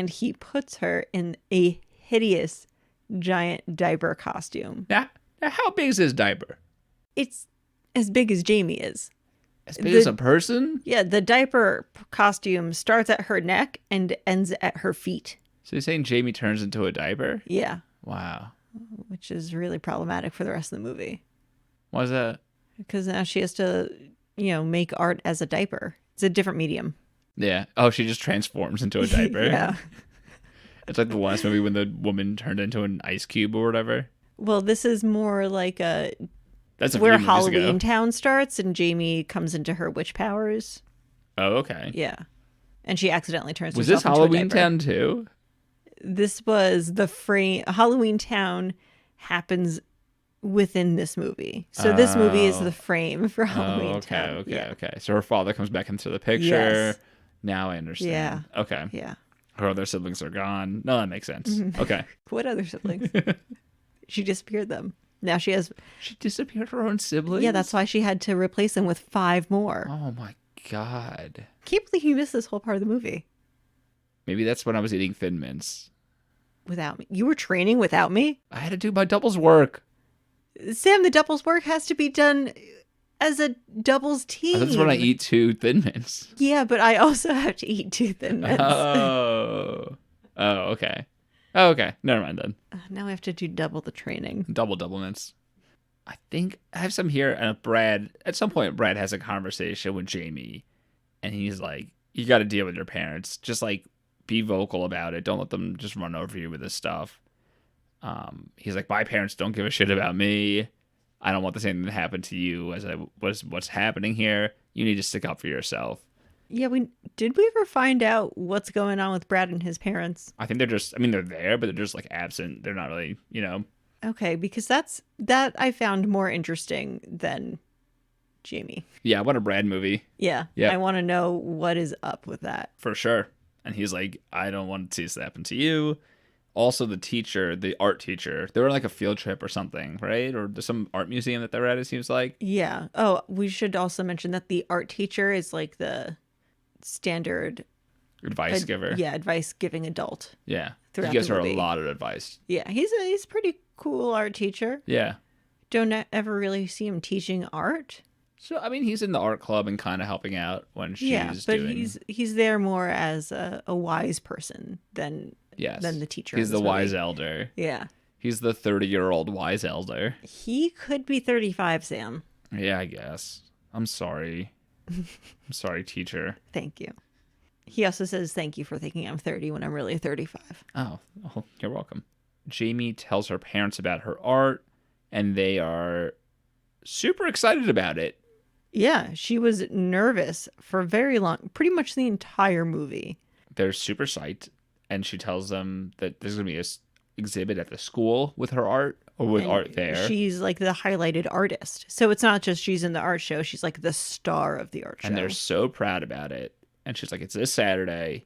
Speaker 1: he puts her in a hideous giant diaper costume.
Speaker 2: now how big is his diaper?
Speaker 1: It's as big as Jamie is.
Speaker 2: As big as a person?
Speaker 1: Yeah, the diaper costume starts at her neck and ends at her feet.
Speaker 2: So you're saying Jamie turns into a diaper?
Speaker 1: Yeah.
Speaker 2: Wow.
Speaker 1: Which is really problematic for the rest of the movie.
Speaker 2: Why is that?
Speaker 1: Because now she has to, make art as a diaper. It's a different medium.
Speaker 2: Yeah. Oh, she just transforms into a diaper?
Speaker 1: Yeah.
Speaker 2: It's like the last movie when the woman turned into an ice cube or whatever.
Speaker 1: Well, this is more like
Speaker 2: That's
Speaker 1: where
Speaker 2: few movies ago.
Speaker 1: Halloweentown starts and Jamie comes into her witch powers.
Speaker 2: Oh, okay.
Speaker 1: Yeah. And she accidentally turns
Speaker 2: Was this
Speaker 1: herself into a diaper.
Speaker 2: Halloweentown too?
Speaker 1: This was the frame. Halloweentown happens within this movie. So this movie is the frame for Halloweentown.
Speaker 2: Okay. So her father comes back into the picture.
Speaker 1: Yes.
Speaker 2: Now I understand.
Speaker 1: Yeah.
Speaker 2: Okay.
Speaker 1: Yeah.
Speaker 2: Her other siblings are gone. No, that makes sense. Okay.
Speaker 1: What other siblings? She disappeared them. Now she has...
Speaker 2: She disappeared her own siblings?
Speaker 1: Yeah, that's why she had to replace them with 5 more.
Speaker 2: Oh my God.
Speaker 1: Can't believe you missed this whole part of the movie.
Speaker 2: Maybe that's when I was eating Thin Mints.
Speaker 1: Without me. You were training without me?
Speaker 2: I had to do my doubles work.
Speaker 1: Sam, the doubles work has to be done as a doubles team.
Speaker 2: That's when I eat 2 Thin Mints.
Speaker 1: Yeah, but I also have to eat 2 Thin Mints.
Speaker 2: Oh, okay. Oh, okay. Never mind then.
Speaker 1: Now I have to do double the training.
Speaker 2: Double mints. I think I have some here. And Brad, at some point, Brad has a conversation with Jamie. And he's like, you got to deal with your parents. Just like be vocal about it. Don't let them just run over you with this stuff. He's like, my parents don't give a shit about me. I don't want the same thing to happen to you as what's happening here. You need to stick up for yourself.
Speaker 1: Yeah, did we ever find out what's going on with Brad and his parents?
Speaker 2: I think they're there, but they're just like absent. They're not really,
Speaker 1: Okay, because that I found more interesting than Jamie.
Speaker 2: Yeah, I want a Brad movie.
Speaker 1: Yeah. I want to know what is up with that.
Speaker 2: For sure. And he's like, I don't want to see this happen to you. Also, the art teacher, they were on like a field trip or something, right? Or there's some art museum that they're at, it seems like.
Speaker 1: Yeah. Oh, we should also mention that the art teacher is like the standard
Speaker 2: advice giver.
Speaker 1: Yeah, advice giving adult.
Speaker 2: Yeah. He gives her a lot of advice.
Speaker 1: Yeah, he's a pretty cool art teacher.
Speaker 2: Yeah.
Speaker 1: Don't ever really see him teaching art.
Speaker 2: So, I mean, he's in the art club and kind of helping out when she's
Speaker 1: he's there more as a wise person than the teacher.
Speaker 2: He's the wise elder.
Speaker 1: Yeah.
Speaker 2: He's the 30-year-old wise elder.
Speaker 1: He could be 35, Sam.
Speaker 2: Yeah, I guess. I'm sorry. I'm sorry, teacher.
Speaker 1: Thank you. He also says thank you for thinking I'm 30 when I'm really 35.
Speaker 2: Oh, you're welcome. Jamie tells her parents about her art, and they are super excited about it.
Speaker 1: Yeah, she was nervous for very long, pretty much the entire movie.
Speaker 2: They're super psyched, and she tells them that there's going to be an exhibit at the school with her art, or with art there.
Speaker 1: She's like the highlighted artist. So it's not just she's in the art show, she's like the star of the art show.
Speaker 2: And they're so proud about it. And she's like, it's this Saturday.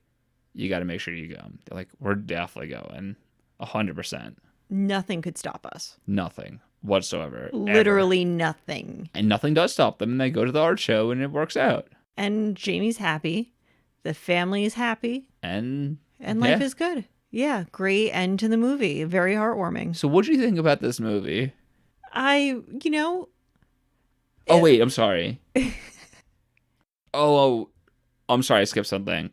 Speaker 2: You got to make sure you go. They're like, we're definitely going. 100%.
Speaker 1: Nothing could stop us.
Speaker 2: Nothing whatsoever.
Speaker 1: Literally
Speaker 2: ever.
Speaker 1: Nothing.
Speaker 2: And nothing does stop them. And they go to the art show and it works out.
Speaker 1: And Jamie's happy. The family is happy.
Speaker 2: And
Speaker 1: life is good. Yeah. Great end to the movie. Very heartwarming.
Speaker 2: So what do you think about this movie?
Speaker 1: Oh,
Speaker 2: wait. I'm sorry. I'm sorry. I skipped something.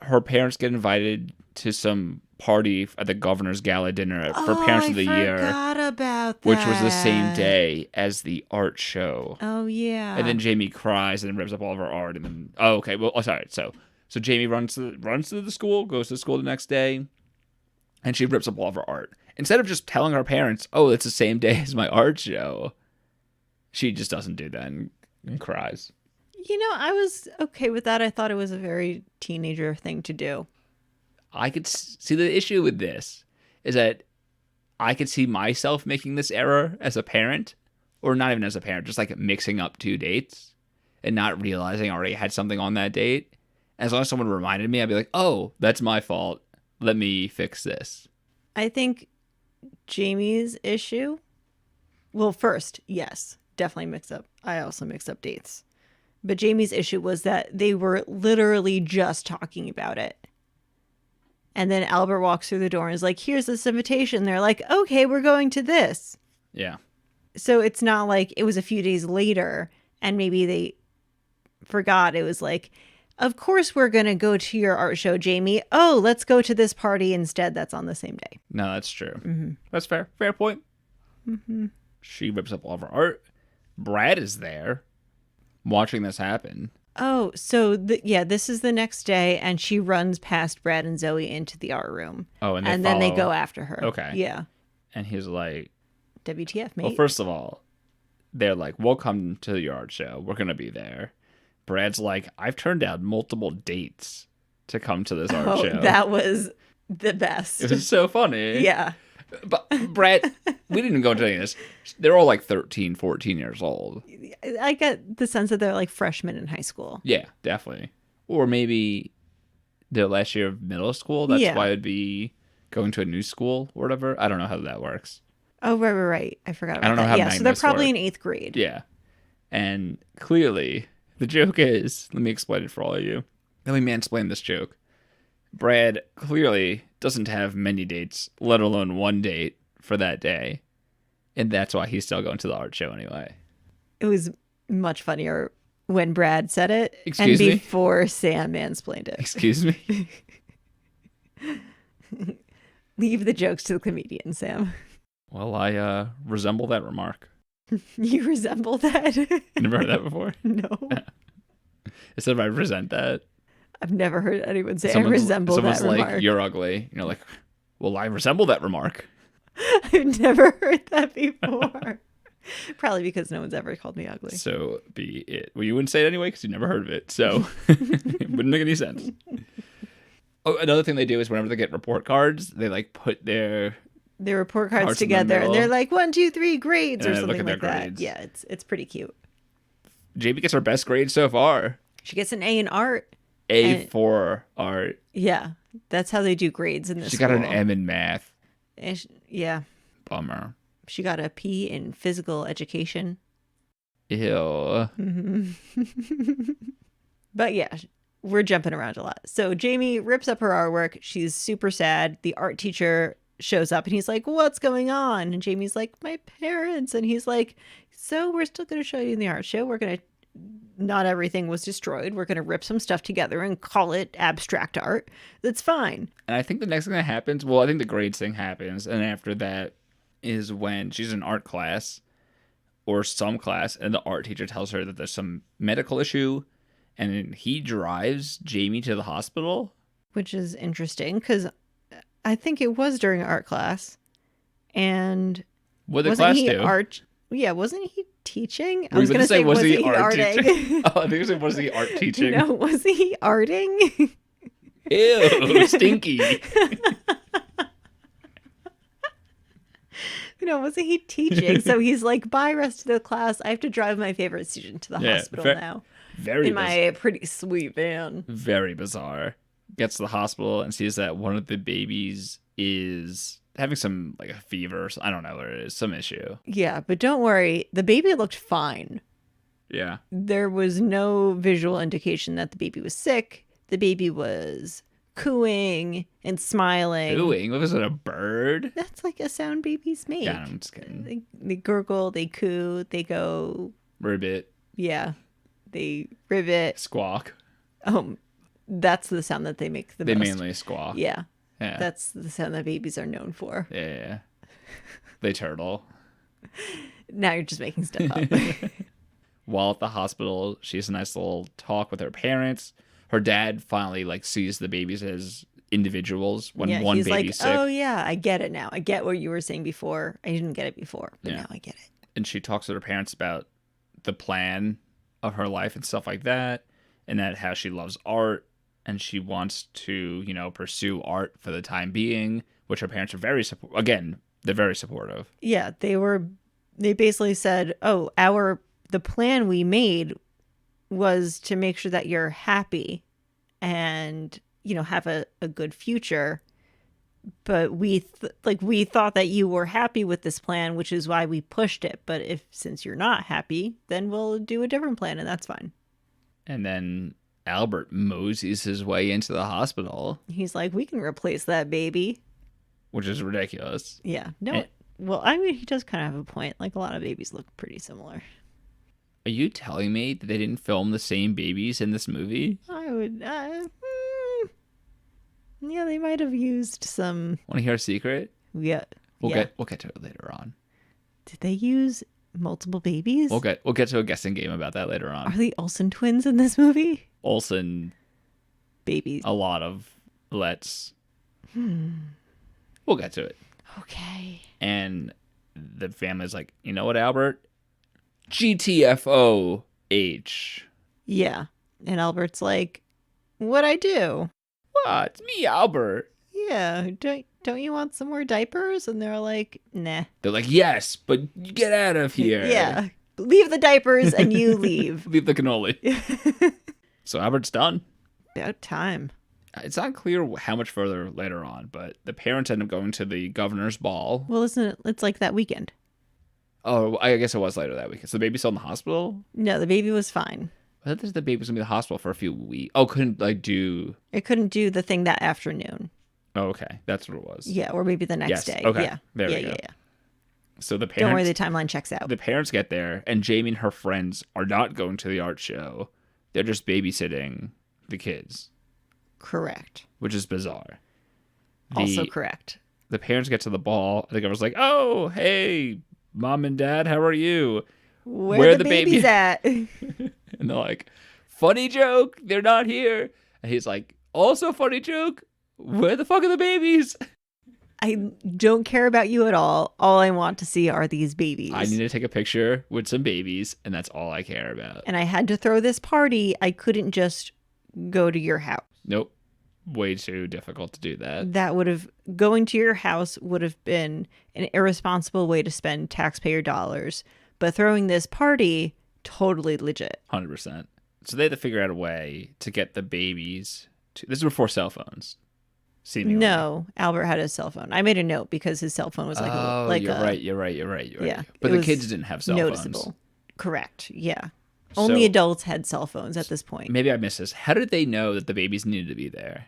Speaker 2: Her parents get invited to some party at the governor's gala dinner for Parents of the Year.
Speaker 1: I forgot about that.
Speaker 2: Which was the same day as the art show.
Speaker 1: Oh, yeah.
Speaker 2: And then Jamie cries and rips up all of her art. And then, okay. Well, sorry. So Jamie runs to the school, goes to school the next day, and she rips up all of her art. Instead of just telling her parents, oh, it's the same day as my art show, she just doesn't do that and cries.
Speaker 1: I was okay with that. I thought it was a very teenager thing to do.
Speaker 2: I could see the issue with this is that I could see myself making this error as a parent, or not even as a parent, just like mixing up 2 dates and not realizing I already had something on that date As long as someone reminded me, I'd be like, oh, that's my fault. Let me fix this.
Speaker 1: I think Jamie's issue, well, first, yes, definitely mix up. I also mixed up dates. But Jamie's issue was that they were literally just talking about it. And then Albert walks through the door and is like, here's this invitation. They're like, okay, we're going to this.
Speaker 2: Yeah.
Speaker 1: So it's not like it was a few days later and maybe they forgot. It was like, of course we're going to go to your art show, Jamie. Oh, let's go to this party instead. That's on the same day.
Speaker 2: No, that's true. Mm-hmm. That's fair. Fair point.
Speaker 1: Mm-hmm.
Speaker 2: She rips up all of her art. Brad is there watching this happen.
Speaker 1: Oh, so this is the next day, and she runs past Brad and Zoe into the art room.
Speaker 2: Oh, and
Speaker 1: then they go after her.
Speaker 2: Okay.
Speaker 1: Yeah.
Speaker 2: And he's like,
Speaker 1: WTF, mate.
Speaker 2: well, first of all, they're like, we'll come to the art show. We're going to be there. Brad's like, I've turned down multiple dates to come to this art show.
Speaker 1: That was the best.
Speaker 2: It was so funny.
Speaker 1: Yeah.
Speaker 2: But Brad, we didn't go into any of this. They're all like 13, 14 years old.
Speaker 1: I get the sense that they're like freshmen in high school.
Speaker 2: Yeah, definitely. Or maybe their last year of middle school. That's why it'd be going to a new school or whatever. I don't know how that works.
Speaker 1: Oh, right. I forgot about that.
Speaker 2: I don't know how
Speaker 1: so they're probably
Speaker 2: work.
Speaker 1: in 8th grade.
Speaker 2: Yeah. And clearly, the joke is, let me explain it for all of you. Let me mansplain this joke. Brad clearly doesn't have many dates, let alone one date for that day. And that's why he's still going to the art show anyway.
Speaker 1: It was much funnier when Brad said it
Speaker 2: Excuse me?
Speaker 1: Before Sam mansplained it.
Speaker 2: Excuse me?
Speaker 1: Leave the jokes to the comedian, Sam.
Speaker 2: Well, I resemble that remark.
Speaker 1: You resemble that?
Speaker 2: You never heard that before?
Speaker 1: No.
Speaker 2: Instead of I resent that.
Speaker 1: I've never heard anyone say I resemble that remark.
Speaker 2: Someone's like, you're ugly. You're like, well, I resemble that remark.
Speaker 1: I've never heard that before. Probably because no one's ever called me ugly.
Speaker 2: So be it. Well, you wouldn't say it anyway because you never heard of it. So it wouldn't make any sense. Oh, another thing they do is whenever they get report cards, they like put their
Speaker 1: report cards together and they're like 1, 2, 3 grades or something like that. Grades. Yeah, it's pretty cute.
Speaker 2: Jamie gets her best grade so far.
Speaker 1: She gets an A in art.
Speaker 2: For art.
Speaker 1: Yeah, that's how they do grades in this
Speaker 2: She got an M in math.
Speaker 1: Yeah.
Speaker 2: Bummer.
Speaker 1: She got a P in physical education.
Speaker 2: Ew.
Speaker 1: Mm-hmm. But yeah, we're jumping around a lot. So Jamie rips up her artwork. She's super sad. The art teacher shows up and he's like, what's going on? And Jamie's like, my parents. And he's like, so we're still going to show you in the art show. We're going to, not everything was destroyed. We're going to rip some stuff together and call it abstract art. That's fine.
Speaker 2: And I think the next thing that happens, well, I think the grades thing happens. And after that is when she's in art class or some class and the art teacher tells her that there's some medical issue and he drives Jamie to the hospital.
Speaker 1: Which is interesting because I think it was during art class. And
Speaker 2: what did the class do?
Speaker 1: Wasn't he teaching?
Speaker 2: I was going to say, was he art teaching? Oh, I think it was the art teaching.
Speaker 1: No, was he arting?
Speaker 2: Ew, stinky.
Speaker 1: No, wasn't he teaching? So he's like, bye, rest of the class. I have to drive my favorite student to the hospital now.
Speaker 2: Very
Speaker 1: my pretty sweet van.
Speaker 2: Very bizarre. Gets to the hospital and sees that one of the babies is having some, like, a fever. I don't know what it is. Some issue.
Speaker 1: Yeah, but don't worry. The baby looked fine.
Speaker 2: Yeah.
Speaker 1: There was no visual indication that the baby was sick. The baby was cooing and smiling.
Speaker 2: Cooing? Was it a bird?
Speaker 1: That's like a sound babies make.
Speaker 2: Yeah, I'm just kidding.
Speaker 1: They gurgle, they coo, they go...
Speaker 2: Ribbit.
Speaker 1: Yeah. They ribbit.
Speaker 2: Squawk.
Speaker 1: That's the sound that they make the most.
Speaker 2: They mainly squawk.
Speaker 1: Yeah. That's the sound that babies are known for.
Speaker 2: Yeah. They turtle.
Speaker 1: Now you're just making stuff up.
Speaker 2: While at the hospital, she has a nice little talk with her parents. Her dad finally sees the babies as individuals when one baby's
Speaker 1: like,
Speaker 2: sick.
Speaker 1: Oh yeah, I get it now. I get what you were saying before. I didn't get it before, but now I get it.
Speaker 2: And she talks to her parents about the plan of her life and stuff like that, and that how she loves art and she wants to, pursue art for the time being, which her parents are very they're very supportive. Yeah,
Speaker 1: they basically said, "Oh, the plan we made was to make sure that you're happy and, have a good future. But we thought that you were happy with this plan, which is why we pushed it. But since you're not happy, then we'll do a different plan, and that's fine.
Speaker 2: And then Albert moseys his way into the hospital.
Speaker 1: He's like, we can replace that baby.
Speaker 2: Which is ridiculous.
Speaker 1: Yeah. No. Well, I mean, he does kind of have a point. Like, a lot of babies look pretty similar.
Speaker 2: Are you telling me that they didn't film the same babies in this movie?
Speaker 1: I would. Yeah, they might have used some.
Speaker 2: Want to hear a secret?
Speaker 1: Yeah.
Speaker 2: We'll get to it later on.
Speaker 1: Did they use multiple babies?
Speaker 2: We'll get to a guessing game about that later on.
Speaker 1: Are the Olsen twins in this movie?
Speaker 2: Olsen
Speaker 1: Babies.
Speaker 2: A lot of let's. We'll get to it.
Speaker 1: Okay.
Speaker 2: And the family's like, you know what, Albert? GTFOH.
Speaker 1: Yeah. And Albert's like, what'd I do?
Speaker 2: What? It's me, Albert.
Speaker 1: Yeah. Don't you want some more diapers? And they're like, nah.
Speaker 2: They're like, yes, but you get out of here.
Speaker 1: Yeah. Leave the diapers and you leave.
Speaker 2: Leave the cannoli. So Albert's done.
Speaker 1: About time.
Speaker 2: It's not clear how much further later on, but the parents end up going to the governor's ball.
Speaker 1: Well, isn't it? It's like that weekend.
Speaker 2: Oh, I guess it was later that weekend. So the baby's still in the hospital?
Speaker 1: No, the baby was fine.
Speaker 2: I thought the baby was going to be in the hospital for a few weeks. Oh, couldn't do...
Speaker 1: It couldn't do the thing that afternoon.
Speaker 2: Oh, okay. That's what it was.
Speaker 1: Yeah, or maybe the next day.
Speaker 2: Okay.
Speaker 1: Yeah.
Speaker 2: There we go.
Speaker 1: Yeah.
Speaker 2: So the parents...
Speaker 1: Don't worry, the timeline checks out.
Speaker 2: The parents get there, and Jamie and her friends are not going to the art show. They're just babysitting the kids.
Speaker 1: Correct.
Speaker 2: Which is bizarre.
Speaker 1: Also correct.
Speaker 2: The parents get to the ball. The governor's like, oh, hey, Mom and Dad, how are you?
Speaker 1: Where are the babies at?
Speaker 2: And they're like, funny joke, they're not here. And he's like, also funny joke, where the fuck are the babies?
Speaker 1: I don't care about you at all. All I want to see are these babies.
Speaker 2: I need to take a picture with some babies, and that's all I care about.
Speaker 1: And I had to throw this party. I couldn't just go to your house.
Speaker 2: Nope. Way too difficult to do that.
Speaker 1: Going to your house would have been an irresponsible way to spend taxpayer dollars. But throwing this party, totally legit.
Speaker 2: 100%. So they had to figure out a way to get the babies to... This is before cell phones. Seemingly.
Speaker 1: No, Albert had a cell phone. I made a note because his cell phone was
Speaker 2: You're right.
Speaker 1: Yeah,
Speaker 2: But the kids didn't have cell
Speaker 1: noticeable.
Speaker 2: phones.
Speaker 1: Correct. Yeah. Only adults had cell phones at this point.
Speaker 2: Maybe I missed this. How did they know that the babies needed to be there?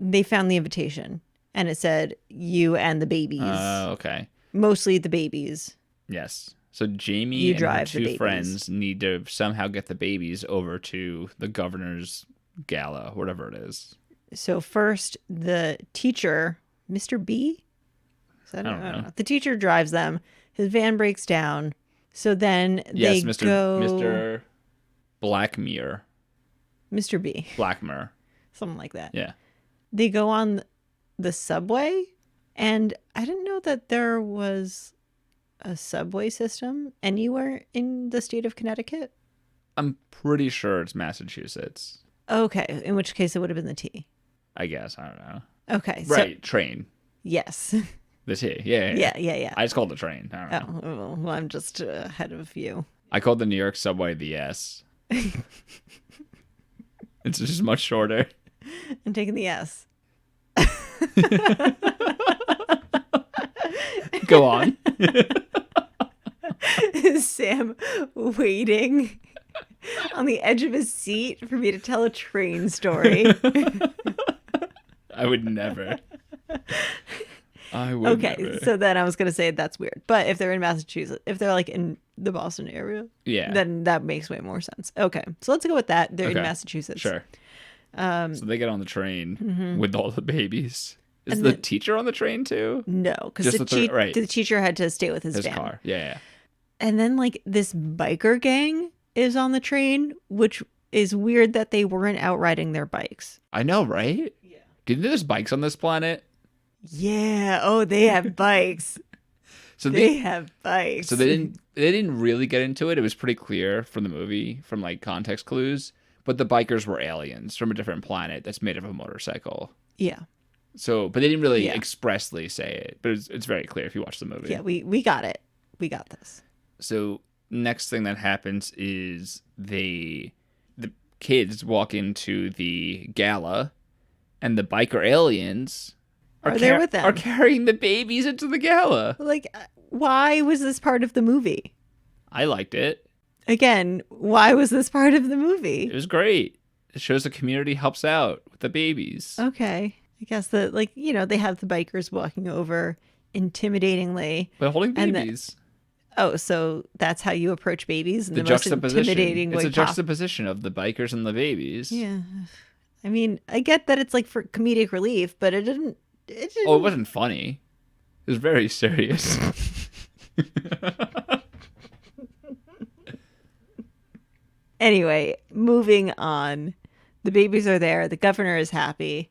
Speaker 1: They found the invitation and it said you and the babies.
Speaker 2: Oh, okay.
Speaker 1: Mostly the babies.
Speaker 2: Yes. So Jamie and her two
Speaker 1: babies.
Speaker 2: friends need to somehow get the babies over to the governor's gala, whatever it is.
Speaker 1: So first, the teacher, Mr. B?
Speaker 2: I don't know.
Speaker 1: The teacher drives them. His van breaks down. So then they
Speaker 2: Mr.
Speaker 1: go...
Speaker 2: Mr. Blackmere.
Speaker 1: Mr. B.
Speaker 2: Blackmere.
Speaker 1: Something like that.
Speaker 2: Yeah.
Speaker 1: They go on the subway. And I didn't know that there was a subway system anywhere in the state of Connecticut.
Speaker 2: I'm pretty sure it's Massachusetts.
Speaker 1: Okay. In which case it would have been the T.
Speaker 2: I guess. I don't know.
Speaker 1: Okay.
Speaker 2: Right. Train.
Speaker 1: Yes.
Speaker 2: The T. Yeah. I just called the train. I don't know.
Speaker 1: Well, I'm just ahead of you.
Speaker 2: I called the New York subway the S. It's just much shorter.
Speaker 1: I'm taking the S.
Speaker 2: Go on.
Speaker 1: Is Sam waiting on the edge of his seat for me to tell a train story?
Speaker 2: I would never.
Speaker 1: Okay,
Speaker 2: never.
Speaker 1: so then I was going to say that's weird. But if they're in Massachusetts, if they're like in the Boston area, then that makes way more sense. Okay, so let's go with that. They're in Massachusetts.
Speaker 2: Sure. So they get on the train with all the babies. Is the teacher on the train too?
Speaker 1: No, because the teacher had to stay with his van.
Speaker 2: Car. Yeah.
Speaker 1: And then like this biker gang is on the train, which is weird that they weren't out riding their bikes.
Speaker 2: I know, right? Yeah. Didn't there's bikes on this planet?
Speaker 1: Yeah. Oh, they have bikes.
Speaker 2: So
Speaker 1: they have bikes.
Speaker 2: So they didn't really get into it. It was pretty clear from the movie, from like context clues. But the bikers were aliens from a different planet that's made of a motorcycle.
Speaker 1: Yeah.
Speaker 2: So, but they didn't really expressly say it. But it's very clear if you watch the movie.
Speaker 1: Yeah, we got it. We got this.
Speaker 2: So next thing that happens is the kids walk into the gala, and the biker aliens
Speaker 1: are there with them.
Speaker 2: Are carrying the babies into the gala.
Speaker 1: Like, why was this part of the movie?
Speaker 2: I liked it.
Speaker 1: Again, why was this part of the movie?
Speaker 2: It was great. It shows the community helps out with the babies.
Speaker 1: Okay. I guess that, like, you know, they have the bikers walking over intimidatingly.
Speaker 2: But holding babies.
Speaker 1: So that's how you approach babies in the most
Speaker 2: juxtaposition.
Speaker 1: intimidating way.
Speaker 2: It's a juxtaposition of the bikers and the babies.
Speaker 1: Yeah. I mean, I get that it's like for comedic relief, but it didn't.
Speaker 2: Oh, it wasn't funny. It was very serious.
Speaker 1: Anyway, moving on. The babies are there. The governor is happy.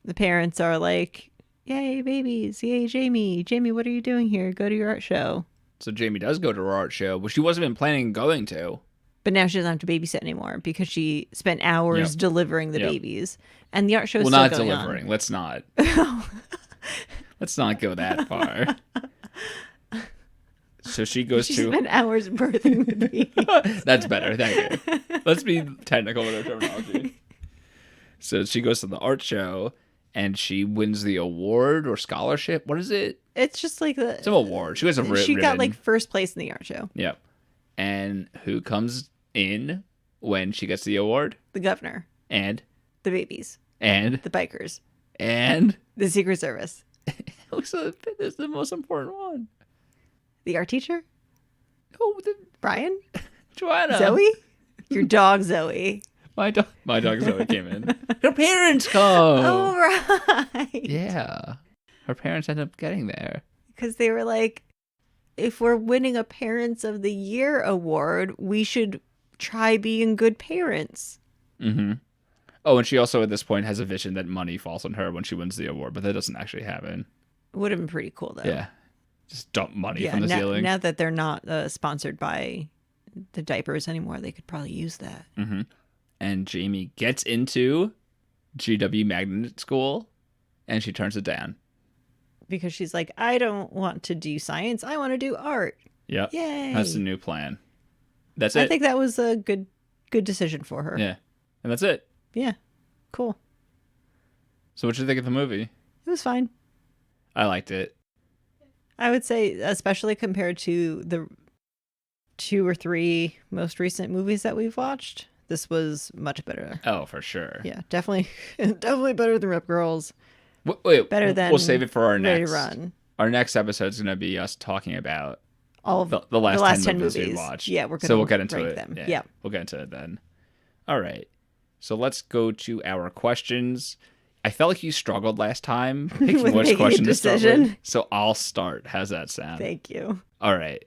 Speaker 1: The parents are like, yay, babies. Yay, Jamie. Jamie, what are you doing here? Go to your art show.
Speaker 2: So Jamie does go to her art show, which she wasn't even planning on going to.
Speaker 1: But now she doesn't have to babysit anymore because she spent hours delivering the babies. And the art show is still going on.
Speaker 2: Well, not delivering. Let's not. Let's not go that far. So she goes
Speaker 1: She spent hours birthing the baby.
Speaker 2: That's better. Thank you. Let's be technical with our terminology. So she goes to the art show, and she wins the award or scholarship. What is it?
Speaker 1: It's just like
Speaker 2: some award. She was a
Speaker 1: She got like first place in the art show.
Speaker 2: Yep. And who comes in when she gets the award?
Speaker 1: The governor.
Speaker 2: And?
Speaker 1: The babies.
Speaker 2: And?
Speaker 1: The bikers.
Speaker 2: And?
Speaker 1: The Secret Service.
Speaker 2: So this is the most important one.
Speaker 1: The art teacher?
Speaker 2: Oh,
Speaker 1: Brian?
Speaker 2: Joanna.
Speaker 1: Zoe? Your dog, Zoe.
Speaker 2: My dog Zoe came in. Her parents come.
Speaker 1: Oh, right.
Speaker 2: Yeah. Her parents end up getting there.
Speaker 1: Because they were like, if we're winning a Parents of the Year award, we should try being good parents.
Speaker 2: Mm-hmm. Oh, and she also at this point has a vision that money falls on her when she wins the award, but that doesn't actually happen.
Speaker 1: Would have been pretty cool, though.
Speaker 2: Yeah. Just dump money from the ceiling.
Speaker 1: Now that they're not sponsored by the diapers anymore, they could probably use that.
Speaker 2: Mm-hmm. And Jamie gets into GW Magnet School, and she turns it down.
Speaker 1: Because she's like, I don't want to do science. I want to do art.
Speaker 2: Yep.
Speaker 1: Yay.
Speaker 2: That's the new plan. That's it.
Speaker 1: I think that was a good decision for her.
Speaker 2: Yeah. And that's it.
Speaker 1: Yeah. Cool.
Speaker 2: So what did you think of the movie?
Speaker 1: It was fine.
Speaker 2: I liked it.
Speaker 1: I would say, especially compared to the 2 or 3 most recent movies that we've watched, this was much better.
Speaker 2: Oh, for sure.
Speaker 1: Yeah, definitely better than Rip Girls.
Speaker 2: Wait,
Speaker 1: better than
Speaker 2: we'll save it for our
Speaker 1: Ready
Speaker 2: next
Speaker 1: Run.
Speaker 2: Our next episode is going to be us talking about
Speaker 1: all of
Speaker 2: the last 10 movies we watched.
Speaker 1: Yeah, we're going to
Speaker 2: we'll get into it.
Speaker 1: them.
Speaker 2: Yeah, we'll get into it then. All right. So let's go to our questions. I felt like you struggled last time picking which question to start with. So I'll start. How's that sound?
Speaker 1: Thank you.
Speaker 2: All right.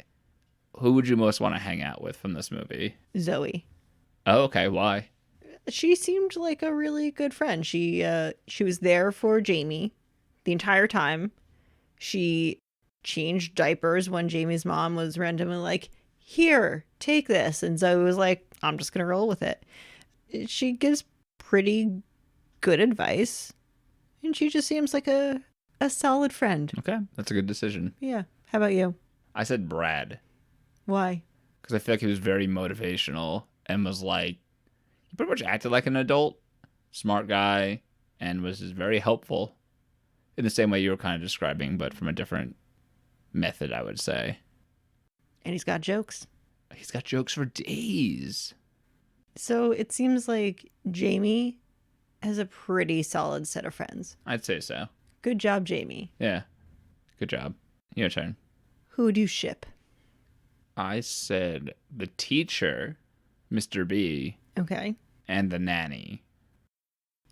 Speaker 2: Who would you most want to hang out with from this movie?
Speaker 1: Zoe.
Speaker 2: Oh, okay. Why?
Speaker 1: She seemed like a really good friend. She was there for Jamie the entire time. She changed diapers when Jamie's mom was randomly like, here, take this. And Zoe was like, I'm just going to roll with it. She gives pretty good advice. And she just seems like a solid friend.
Speaker 2: Okay. That's a good decision.
Speaker 1: Yeah. How about you?
Speaker 2: I said Brad.
Speaker 1: Why?
Speaker 2: Because I feel like he was very motivational and was like, he pretty much acted like an adult, smart guy, and was just very helpful in the same way you were kind of describing, but from a different method, I would say.
Speaker 1: And he's got jokes.
Speaker 2: He's got jokes for days.
Speaker 1: So it seems like Jamie has a pretty solid set of friends.
Speaker 2: I'd say so.
Speaker 1: Good job, Jamie.
Speaker 2: Yeah. Good job. Your turn.
Speaker 1: Who would you ship?
Speaker 2: I said the teacher, Mr. B.
Speaker 1: Okay.
Speaker 2: And the nanny.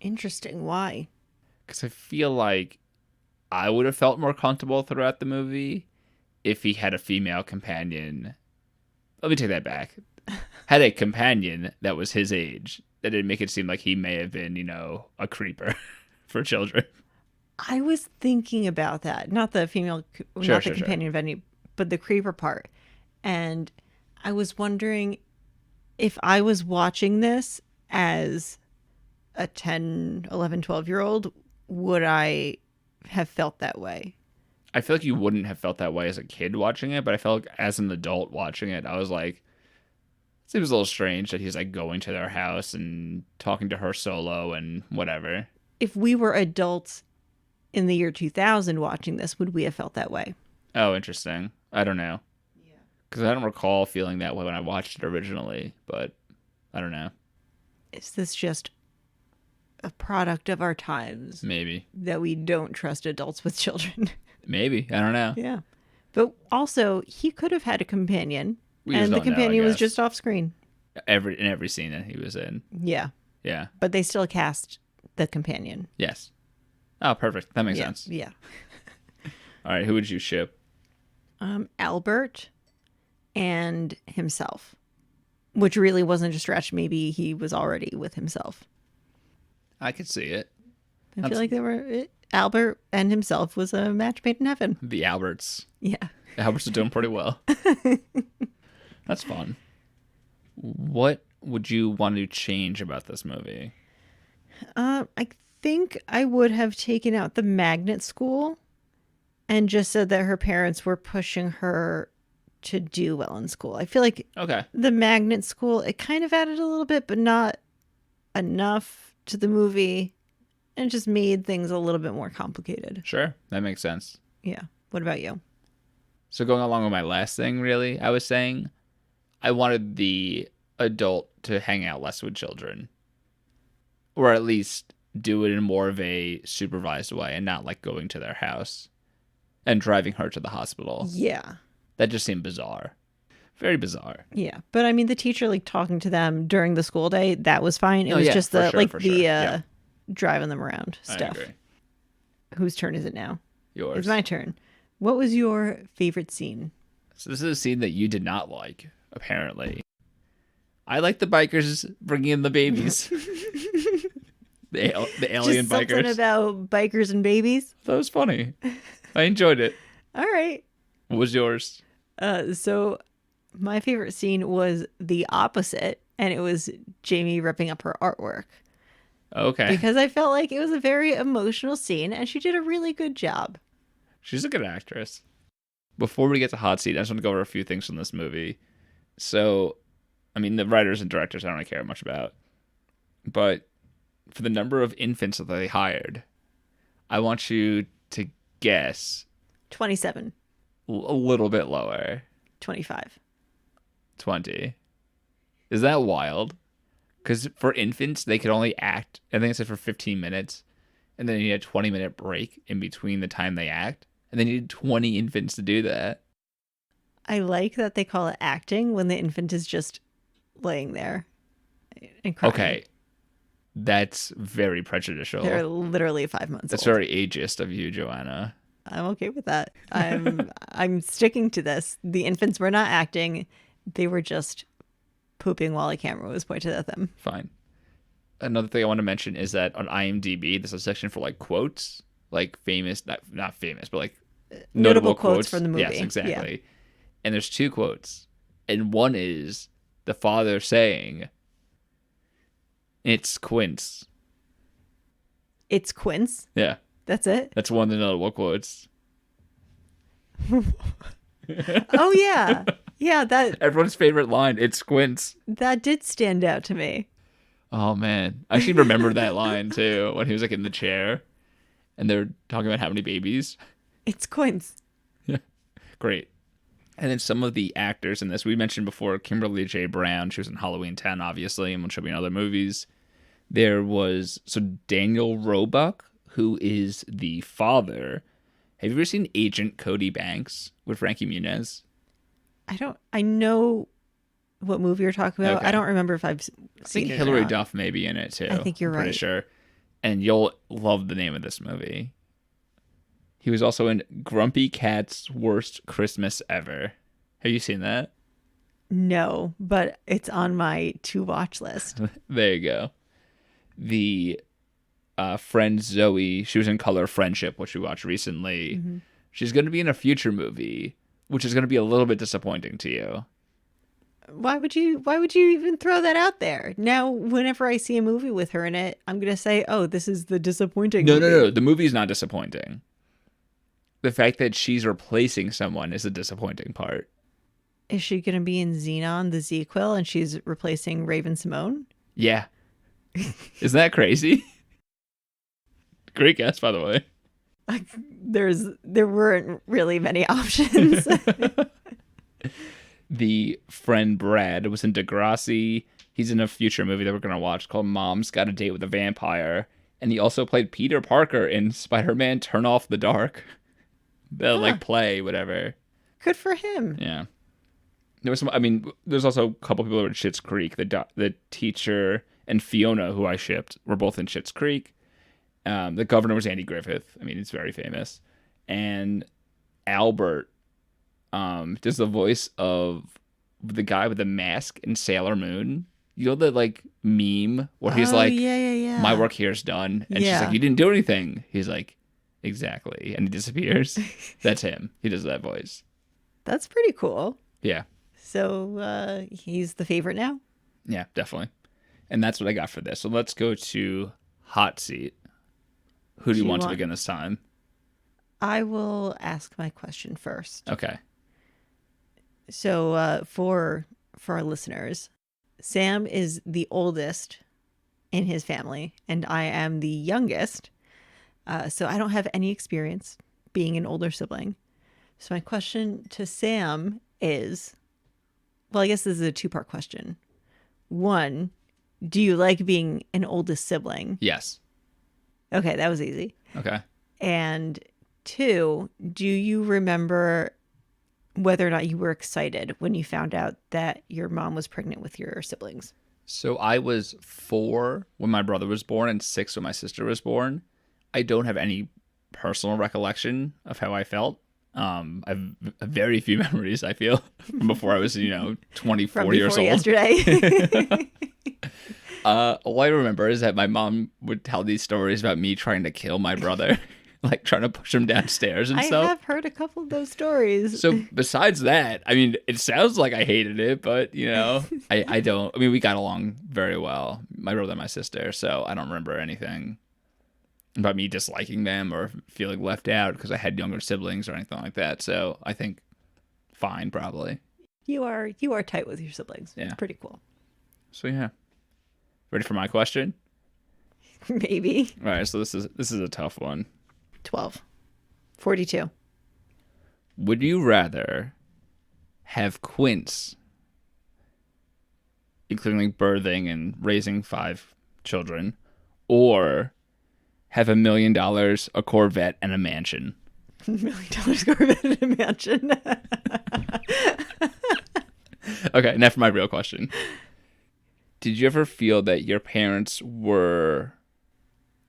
Speaker 1: Interesting. Why?
Speaker 2: Because I feel like I would have felt more comfortable throughout the movie if he had a female companion. Let me take that back. Had a companion that was his age. That didn't make it seem like he may have been, a creeper for children.
Speaker 1: I was thinking about that. Not the female, not the companion of any, but the creeper part. And I was wondering if I was watching this as a 10, 11, 12-year-old, would I have felt that way?
Speaker 2: I feel like you wouldn't have felt that way as a kid watching it, but I felt like as an adult watching it, I was like, Seems a little strange that he's like going to their house and talking to her solo and whatever.
Speaker 1: If we were adults in the year 2000 watching this, would we have felt that way?
Speaker 2: Oh, interesting. I don't know. Because I don't recall feeling that way when I watched it originally, but I don't know.
Speaker 1: Is this just a product of our times?
Speaker 2: Maybe.
Speaker 1: That we don't trust adults with children?
Speaker 2: Maybe. I don't know.
Speaker 1: Yeah. But also, he could have had a companion,
Speaker 2: We just
Speaker 1: and the
Speaker 2: don't know, I
Speaker 1: companion was
Speaker 2: guess.
Speaker 1: just off screen.
Speaker 2: In every scene that he was in.
Speaker 1: Yeah.
Speaker 2: Yeah.
Speaker 1: But they still cast the companion.
Speaker 2: Yes. Oh, perfect. That makes sense.
Speaker 1: Yeah.
Speaker 2: All right. Who would you ship?
Speaker 1: Albert and himself, which really wasn't a stretch. Maybe he was already with himself.
Speaker 2: I could see it.
Speaker 1: I feel like Albert and himself was a match made in heaven.
Speaker 2: The Alberts.
Speaker 1: Yeah.
Speaker 2: The Alberts are doing pretty well. That's fun. What would you want to change about this movie?
Speaker 1: I think I would have taken out the magnet school and just said that her parents were pushing her to do well in school. I feel like
Speaker 2: Okay.
Speaker 1: the magnet school, it kind of added a little bit, but not enough to the movie, and just made things a little bit more complicated.
Speaker 2: Sure. That makes sense.
Speaker 1: Yeah. What about you?
Speaker 2: So going along with my last thing, really, I was saying I wanted the adult to hang out less with children. Or at least do it in more of a supervised way and not like going to their house and driving her to the hospital.
Speaker 1: Yeah.
Speaker 2: That just seemed bizarre. Very bizarre.
Speaker 1: Yeah. But I mean, the teacher like talking to them during the school day, that was fine. It
Speaker 2: Oh,
Speaker 1: was
Speaker 2: yeah,
Speaker 1: just
Speaker 2: for
Speaker 1: the
Speaker 2: sure,
Speaker 1: like
Speaker 2: for
Speaker 1: the
Speaker 2: sure. Yeah.
Speaker 1: driving them around
Speaker 2: I
Speaker 1: stuff.
Speaker 2: agree.
Speaker 1: Whose turn is it now?
Speaker 2: Yours.
Speaker 1: It's my turn. What was your favorite scene?
Speaker 2: So this is a scene that you did not like, apparently. I like the bikers bringing in the babies. the alien
Speaker 1: Just something
Speaker 2: bikers.
Speaker 1: about bikers and babies.
Speaker 2: That was funny. I enjoyed it.
Speaker 1: All right.
Speaker 2: What was yours?
Speaker 1: So my favorite scene was the opposite, and it was Jamie ripping up her artwork.
Speaker 2: Okay.
Speaker 1: Because I felt like it was a very emotional scene, and she did a really good job.
Speaker 2: She's a good actress. Before we get to hot seat, I just want to go over a few things from this movie. So, I mean, the writers and directors I don't really care much about. But for the number of infants that they hired, I want you to guess
Speaker 1: 27,
Speaker 2: a little bit lower.
Speaker 1: 25.
Speaker 2: 20. Is that wild? Because for infants, they could only act, I think it said for 15 minutes. And then you need a 20-minute break in between the time they act. And they needed 20 infants to do that.
Speaker 1: I like that they call it acting when the infant is just laying there and crying.
Speaker 2: Okay. That's very prejudicial.
Speaker 1: They're literally 5 months
Speaker 2: That's
Speaker 1: old.
Speaker 2: very ageist of you, Joanna.
Speaker 1: I'm okay with that. I'm sticking to this. The infants were not acting. They were just pooping while a camera was pointed at them.
Speaker 2: Fine. Another thing I want to mention is that on IMDb, there's a section for like quotes, like famous, not famous, but like
Speaker 1: Notable quotes from the movie.
Speaker 2: Yes, exactly. And there's two quotes. And one is the father saying, "It's Quints."
Speaker 1: It's Quints.
Speaker 2: Yeah.
Speaker 1: That's it.
Speaker 2: That's one of the notable quotes.
Speaker 1: Oh yeah. Yeah,
Speaker 2: Everyone's favorite line, "It's Quints."
Speaker 1: that did stand out to me.
Speaker 2: Oh man. I actually remember that line too, when he was like in the chair and they're talking about how many babies.
Speaker 1: It's Quints.
Speaker 2: Yeah. Great. And then some of the actors in this, we mentioned before, Kimberly J. Brown, she was in Halloweentown, obviously, and she'll be in other movies. There was, Daniel Roebuck, who is the father. Have you ever seen Agent Cody Banks with Frankie Muniz?
Speaker 1: I know what movie you're talking about.
Speaker 2: Okay.
Speaker 1: I don't remember if I've seen
Speaker 2: I think
Speaker 1: it or
Speaker 2: Hilary
Speaker 1: not.
Speaker 2: Duff may be in it too.
Speaker 1: I think you're
Speaker 2: I'm pretty
Speaker 1: right.
Speaker 2: sure. And you'll love the name of this movie. He was also in Grumpy Cat's Worst Christmas Ever. Have you seen that?
Speaker 1: No, but it's on my to watch list.
Speaker 2: There you go. The friend Zoe, she was in Color Friendship, which we watched recently.
Speaker 1: Mm-hmm.
Speaker 2: She's going to be in a future movie, which is going to be a little bit disappointing to you.
Speaker 1: Why would you even throw that out there? Now, whenever I see a movie with her in it, I'm going to say, "Oh, this is the disappointing movie."
Speaker 2: No. The movie's not disappointing. The fact that she's replacing someone is the disappointing part.
Speaker 1: Is she going to be in Xenon, the Z-Quill, and she's replacing Raven Simone?
Speaker 2: Yeah. Isn't that crazy? Great guess, by the way.
Speaker 1: There weren't really many options.
Speaker 2: The friend Brad was in Degrassi. He's in a future movie that we're going to watch called Mom's Got a Date with a Vampire. And he also played Peter Parker in Spider-Man Turn Off the Dark. The like play, whatever.
Speaker 1: Good for him.
Speaker 2: Yeah. There was some, I mean, there's also a couple people who were in Schitt's Creek. The teacher and Fiona, who I shipped, were both in Schitt's Creek. The governor was Andy Griffith. I mean, he's very famous. And Albert does the voice of the guy with the mask in Sailor Moon. You know the like meme where he's like,
Speaker 1: yeah.
Speaker 2: my work here is done. And she's like, you didn't do anything. He's like, exactly. And he disappears. That's him. He does that voice.
Speaker 1: That's pretty cool.
Speaker 2: Yeah.
Speaker 1: So he's the favorite now?
Speaker 2: Yeah, definitely. And that's what I got for this. So let's go to Hot Seat. Who do you want to begin this time?
Speaker 1: I will ask my question first.
Speaker 2: Okay.
Speaker 1: So for our listeners, Sam is the oldest in his family, and I am the youngest. So I don't have any experience being an older sibling. So my question to Sam is, well, I guess this is a two-part question. One, do you like being an oldest sibling?
Speaker 2: Yes.
Speaker 1: Okay, that was easy.
Speaker 2: Okay.
Speaker 1: And two, do you remember whether or not you were excited when you found out that your mom was pregnant with your siblings?
Speaker 2: So I was 4 when my brother was born and 6 when my sister was born. I don't have any personal recollection of how I felt. I have very few memories, I feel, from before I was, 24 years old.
Speaker 1: Yesterday.
Speaker 2: All I remember is that my mom would tell these stories about me trying to kill my brother, like trying to push him downstairs and stuff.
Speaker 1: I have heard a couple of those stories.
Speaker 2: So besides that, I mean, it sounds like I hated it, but, I don't. I mean, we got along very well, my brother and my sister, so I don't remember anything about me disliking them or feeling left out because I had younger siblings or anything like that. So I think fine, probably.
Speaker 1: You are tight with your siblings. Yeah. It's pretty cool.
Speaker 2: So yeah. Ready for my question?
Speaker 1: Maybe.
Speaker 2: All right, so this is a tough one.
Speaker 1: 12. 42.
Speaker 2: Would you rather have Quints, including like birthing and raising 5 children, or have $1 million, a Corvette, and a mansion?
Speaker 1: $1 million Corvette and a mansion.
Speaker 2: Okay, now for my real question. Did you ever feel that your parents were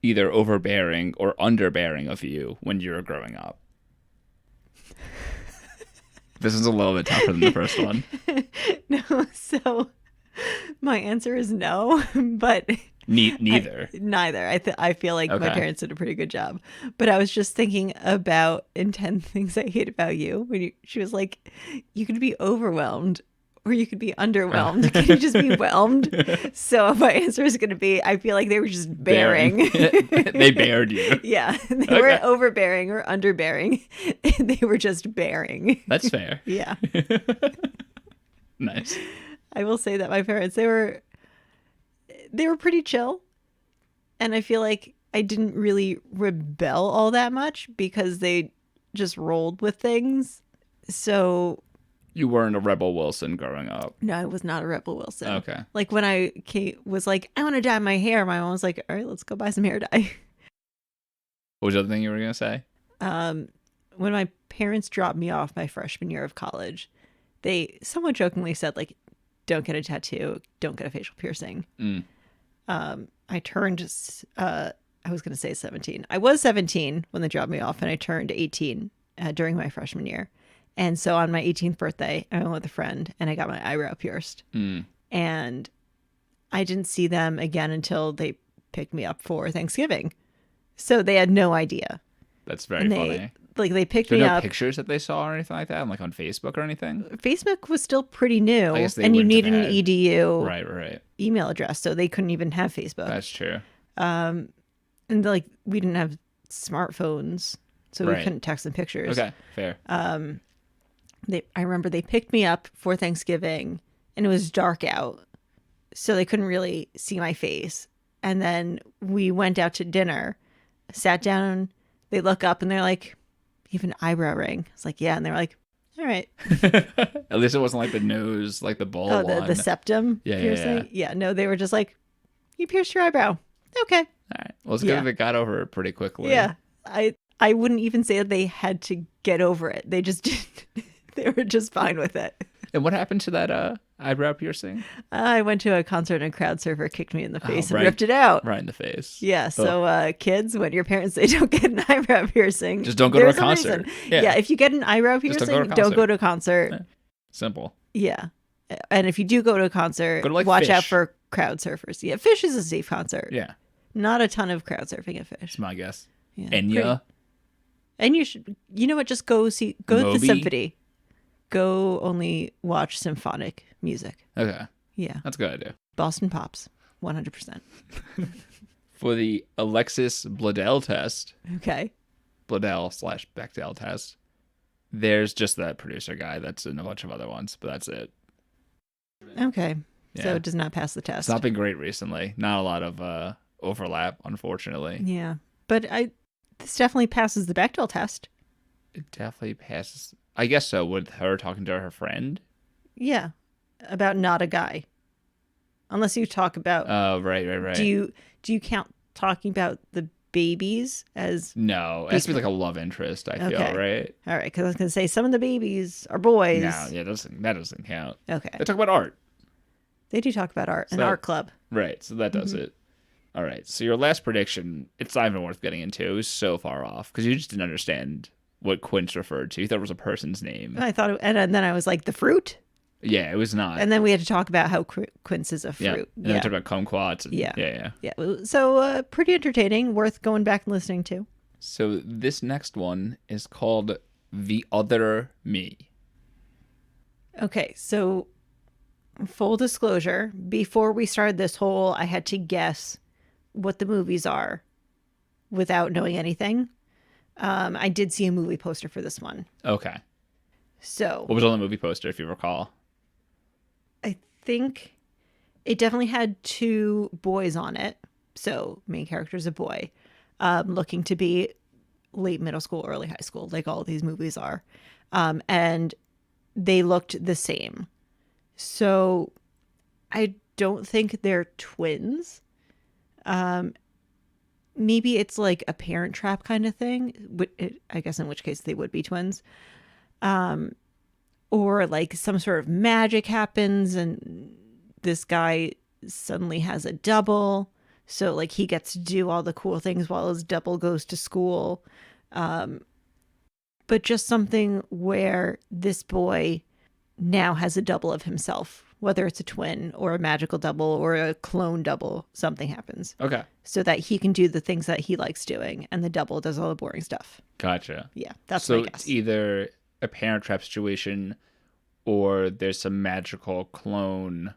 Speaker 2: either overbearing or underbearing of you when you were growing up? This is a little bit tougher than the first one.
Speaker 1: No, so my answer is no, but
Speaker 2: neither.
Speaker 1: Neither. I feel like my parents did a pretty good job. But I was just thinking about in 10 Things I Hate About You when she was like, you could be overwhelmed or you could be underwhelmed. Can you just be whelmed? So my answer is going to be, I feel like they were just bearing.
Speaker 2: They bared you.
Speaker 1: Yeah. They weren't overbearing or underbearing. They were just bearing.
Speaker 2: That's fair.
Speaker 1: Yeah.
Speaker 2: Nice.
Speaker 1: I will say that my parents, they were pretty chill. And I feel like I didn't really rebel all that much because they just rolled with things. So
Speaker 2: you weren't a Rebel Wilson growing up.
Speaker 1: No, I was not a Rebel Wilson.
Speaker 2: Okay.
Speaker 1: Like when I was like, I want to dye my hair, my mom was like, all right, let's go buy some hair dye.
Speaker 2: What was the other thing you were going to say?
Speaker 1: When my parents dropped me off my freshman year of college, they somewhat jokingly said, like, don't get a tattoo, don't get a facial piercing. I turned, I was going to say 17. I was 17 when they dropped me off, and I turned 18 during my freshman year. And so on my 18th birthday, I went with a friend and I got my eyebrow pierced. And I didn't see them again until they picked me up for Thanksgiving. So they had no idea.
Speaker 2: That's very funny.
Speaker 1: Like they picked me up.
Speaker 2: No pictures that they saw or anything like that, like on Facebook or anything?
Speaker 1: Facebook was still pretty new.
Speaker 2: I guess they
Speaker 1: and you needed
Speaker 2: had...
Speaker 1: an EDU
Speaker 2: right.
Speaker 1: email address. So they couldn't even have Facebook.
Speaker 2: That's true.
Speaker 1: And like we didn't have smartphones. So we couldn't text them pictures.
Speaker 2: Okay, fair.
Speaker 1: I remember they picked me up for Thanksgiving and it was dark out. So they couldn't really see my face. And then we went out to dinner, sat down. They look up and they're like, "You have an eyebrow ring." I was like, "Yeah." And they were like, "All right."
Speaker 2: At least it wasn't like the nose, like the ball one.
Speaker 1: The septum piercing. Yeah, no, they were just like, "You pierced your eyebrow." Okay.
Speaker 2: All right. Well, it's good that they got over it pretty quickly.
Speaker 1: Yeah. I wouldn't even say that they had to get over it. They just did. They were just fine with it.
Speaker 2: And what happened to that eyebrow piercing?
Speaker 1: I went to a concert and a crowd surfer kicked me in the face and ripped it out.
Speaker 2: Right in the face.
Speaker 1: Yeah. So kids, when your parents say don't get an eyebrow piercing,
Speaker 2: just don't go to a concert.
Speaker 1: Yeah. If you get an eyebrow piercing, don't go to a concert.
Speaker 2: Yeah. Simple.
Speaker 1: Yeah. And if you do go to a concert,
Speaker 2: go to, like,
Speaker 1: watch
Speaker 2: Fish.
Speaker 1: out for crowd surfers. Yeah. Fish is a safe concert.
Speaker 2: Yeah.
Speaker 1: Not a ton of crowd surfing at Fish.
Speaker 2: That's my guess.
Speaker 1: Yeah.
Speaker 2: Enya.
Speaker 1: And you should, you know what? Just go to the symphony. Go only watch symphonic music.
Speaker 2: Okay.
Speaker 1: Yeah.
Speaker 2: That's a good idea.
Speaker 1: Boston Pops. 100%.
Speaker 2: For the Alexis Bledel test.
Speaker 1: Okay.
Speaker 2: Bledel/Bechdel test. There's just that producer guy that's in a bunch of other ones, but that's it.
Speaker 1: Okay.
Speaker 2: Yeah.
Speaker 1: So it does not pass the test.
Speaker 2: It's not been great recently. Not a lot of overlap, unfortunately.
Speaker 1: Yeah. But this definitely passes the Bechdel test.
Speaker 2: It definitely passes. I guess so, with her talking to her friend.
Speaker 1: Yeah. About not a guy. Unless you talk about...
Speaker 2: Oh, right.
Speaker 1: Do you count talking about the babies as...
Speaker 2: No, it has to be like a love interest, I feel, right?
Speaker 1: All right, because I was going to say some of the babies are boys.
Speaker 2: No, yeah, that doesn't count.
Speaker 1: Okay.
Speaker 2: They talk about art.
Speaker 1: They do talk about art.
Speaker 2: So
Speaker 1: An art club.
Speaker 2: Right, so that does it. All right, so your last prediction, it's not even worth getting into. It was so far off, because you just didn't understand what Quints referred to. You thought it was a person's name.
Speaker 1: I thought, and then I was like, the fruit?
Speaker 2: Yeah, it was not.
Speaker 1: And then we had to talk about how quince is a fruit.
Speaker 2: Yeah, and then we talked about kumquats. And, yeah.
Speaker 1: So pretty entertaining, worth going back and listening to.
Speaker 2: So this next one is called The Other Me.
Speaker 1: Okay, so full disclosure, before we started this whole, I had to guess what the movies are without knowing anything. I did see a movie poster for this one.
Speaker 2: Okay.
Speaker 1: So
Speaker 2: what was on the movie poster, if you recall?
Speaker 1: I think it definitely had two boys on it. So main character's a boy, looking to be late middle school, early high school, like all these movies are. And they looked the same. So I don't think they're twins. Maybe it's like a Parent Trap kind of thing. I guess in which case they would be twins. Or like some sort of magic happens and this guy suddenly has a double. So like he gets to do all the cool things while his double goes to school. But just something where this boy now has a double of himself, whether it's a twin or a magical double or a clone double, something happens.
Speaker 2: Okay.
Speaker 1: So that he can do the things that he likes doing and the double does all the boring stuff.
Speaker 2: Gotcha.
Speaker 1: Yeah, that's
Speaker 2: so
Speaker 1: my guess.
Speaker 2: It's either a Parent Trap situation or there's some magical clone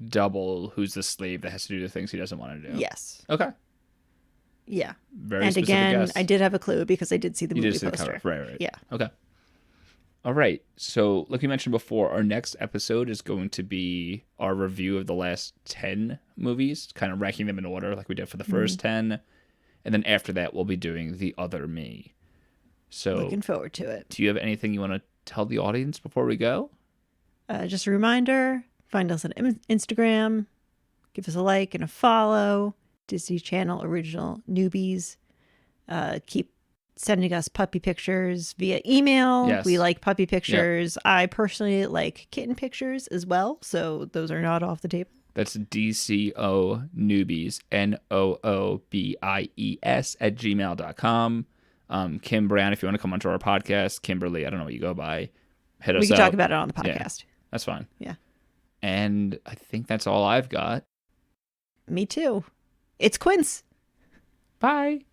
Speaker 2: double who's the slave that has to do the things he doesn't want to do.
Speaker 1: Yes.
Speaker 2: Okay.
Speaker 1: Yeah.
Speaker 2: Very
Speaker 1: and
Speaker 2: specific
Speaker 1: again,
Speaker 2: guess.
Speaker 1: I did have a clue because I did see the
Speaker 2: You
Speaker 1: movie
Speaker 2: did see
Speaker 1: poster.
Speaker 2: the cover. Right.
Speaker 1: Yeah.
Speaker 2: Okay. All right. So, like we mentioned before, our next episode is going to be our review of the last 10 movies, kind of ranking them in order like we did for the first 10. And then after that, we'll be doing The Other Me. So,
Speaker 1: looking forward to it.
Speaker 2: Do you have anything you want to tell the audience before we go?
Speaker 1: Just a reminder, find us on Instagram, give us a like and a follow, Disney Channel Original Newbies. Keep sending us puppy pictures via email.
Speaker 2: Yes.
Speaker 1: We like puppy pictures.
Speaker 2: Yep.
Speaker 1: I personally like kitten pictures as well, so those are not off the table.
Speaker 2: That's DCO Newbies, NOOBIES @gmail.com. Kim Brown, if you want to come onto our podcast, Kimberly, I don't know what you go by, hit us up.
Speaker 1: We can talk about it on the podcast.
Speaker 2: Yeah, that's fine.
Speaker 1: Yeah.
Speaker 2: And I think that's all I've got.
Speaker 1: Me too. It's Quints.
Speaker 2: Bye.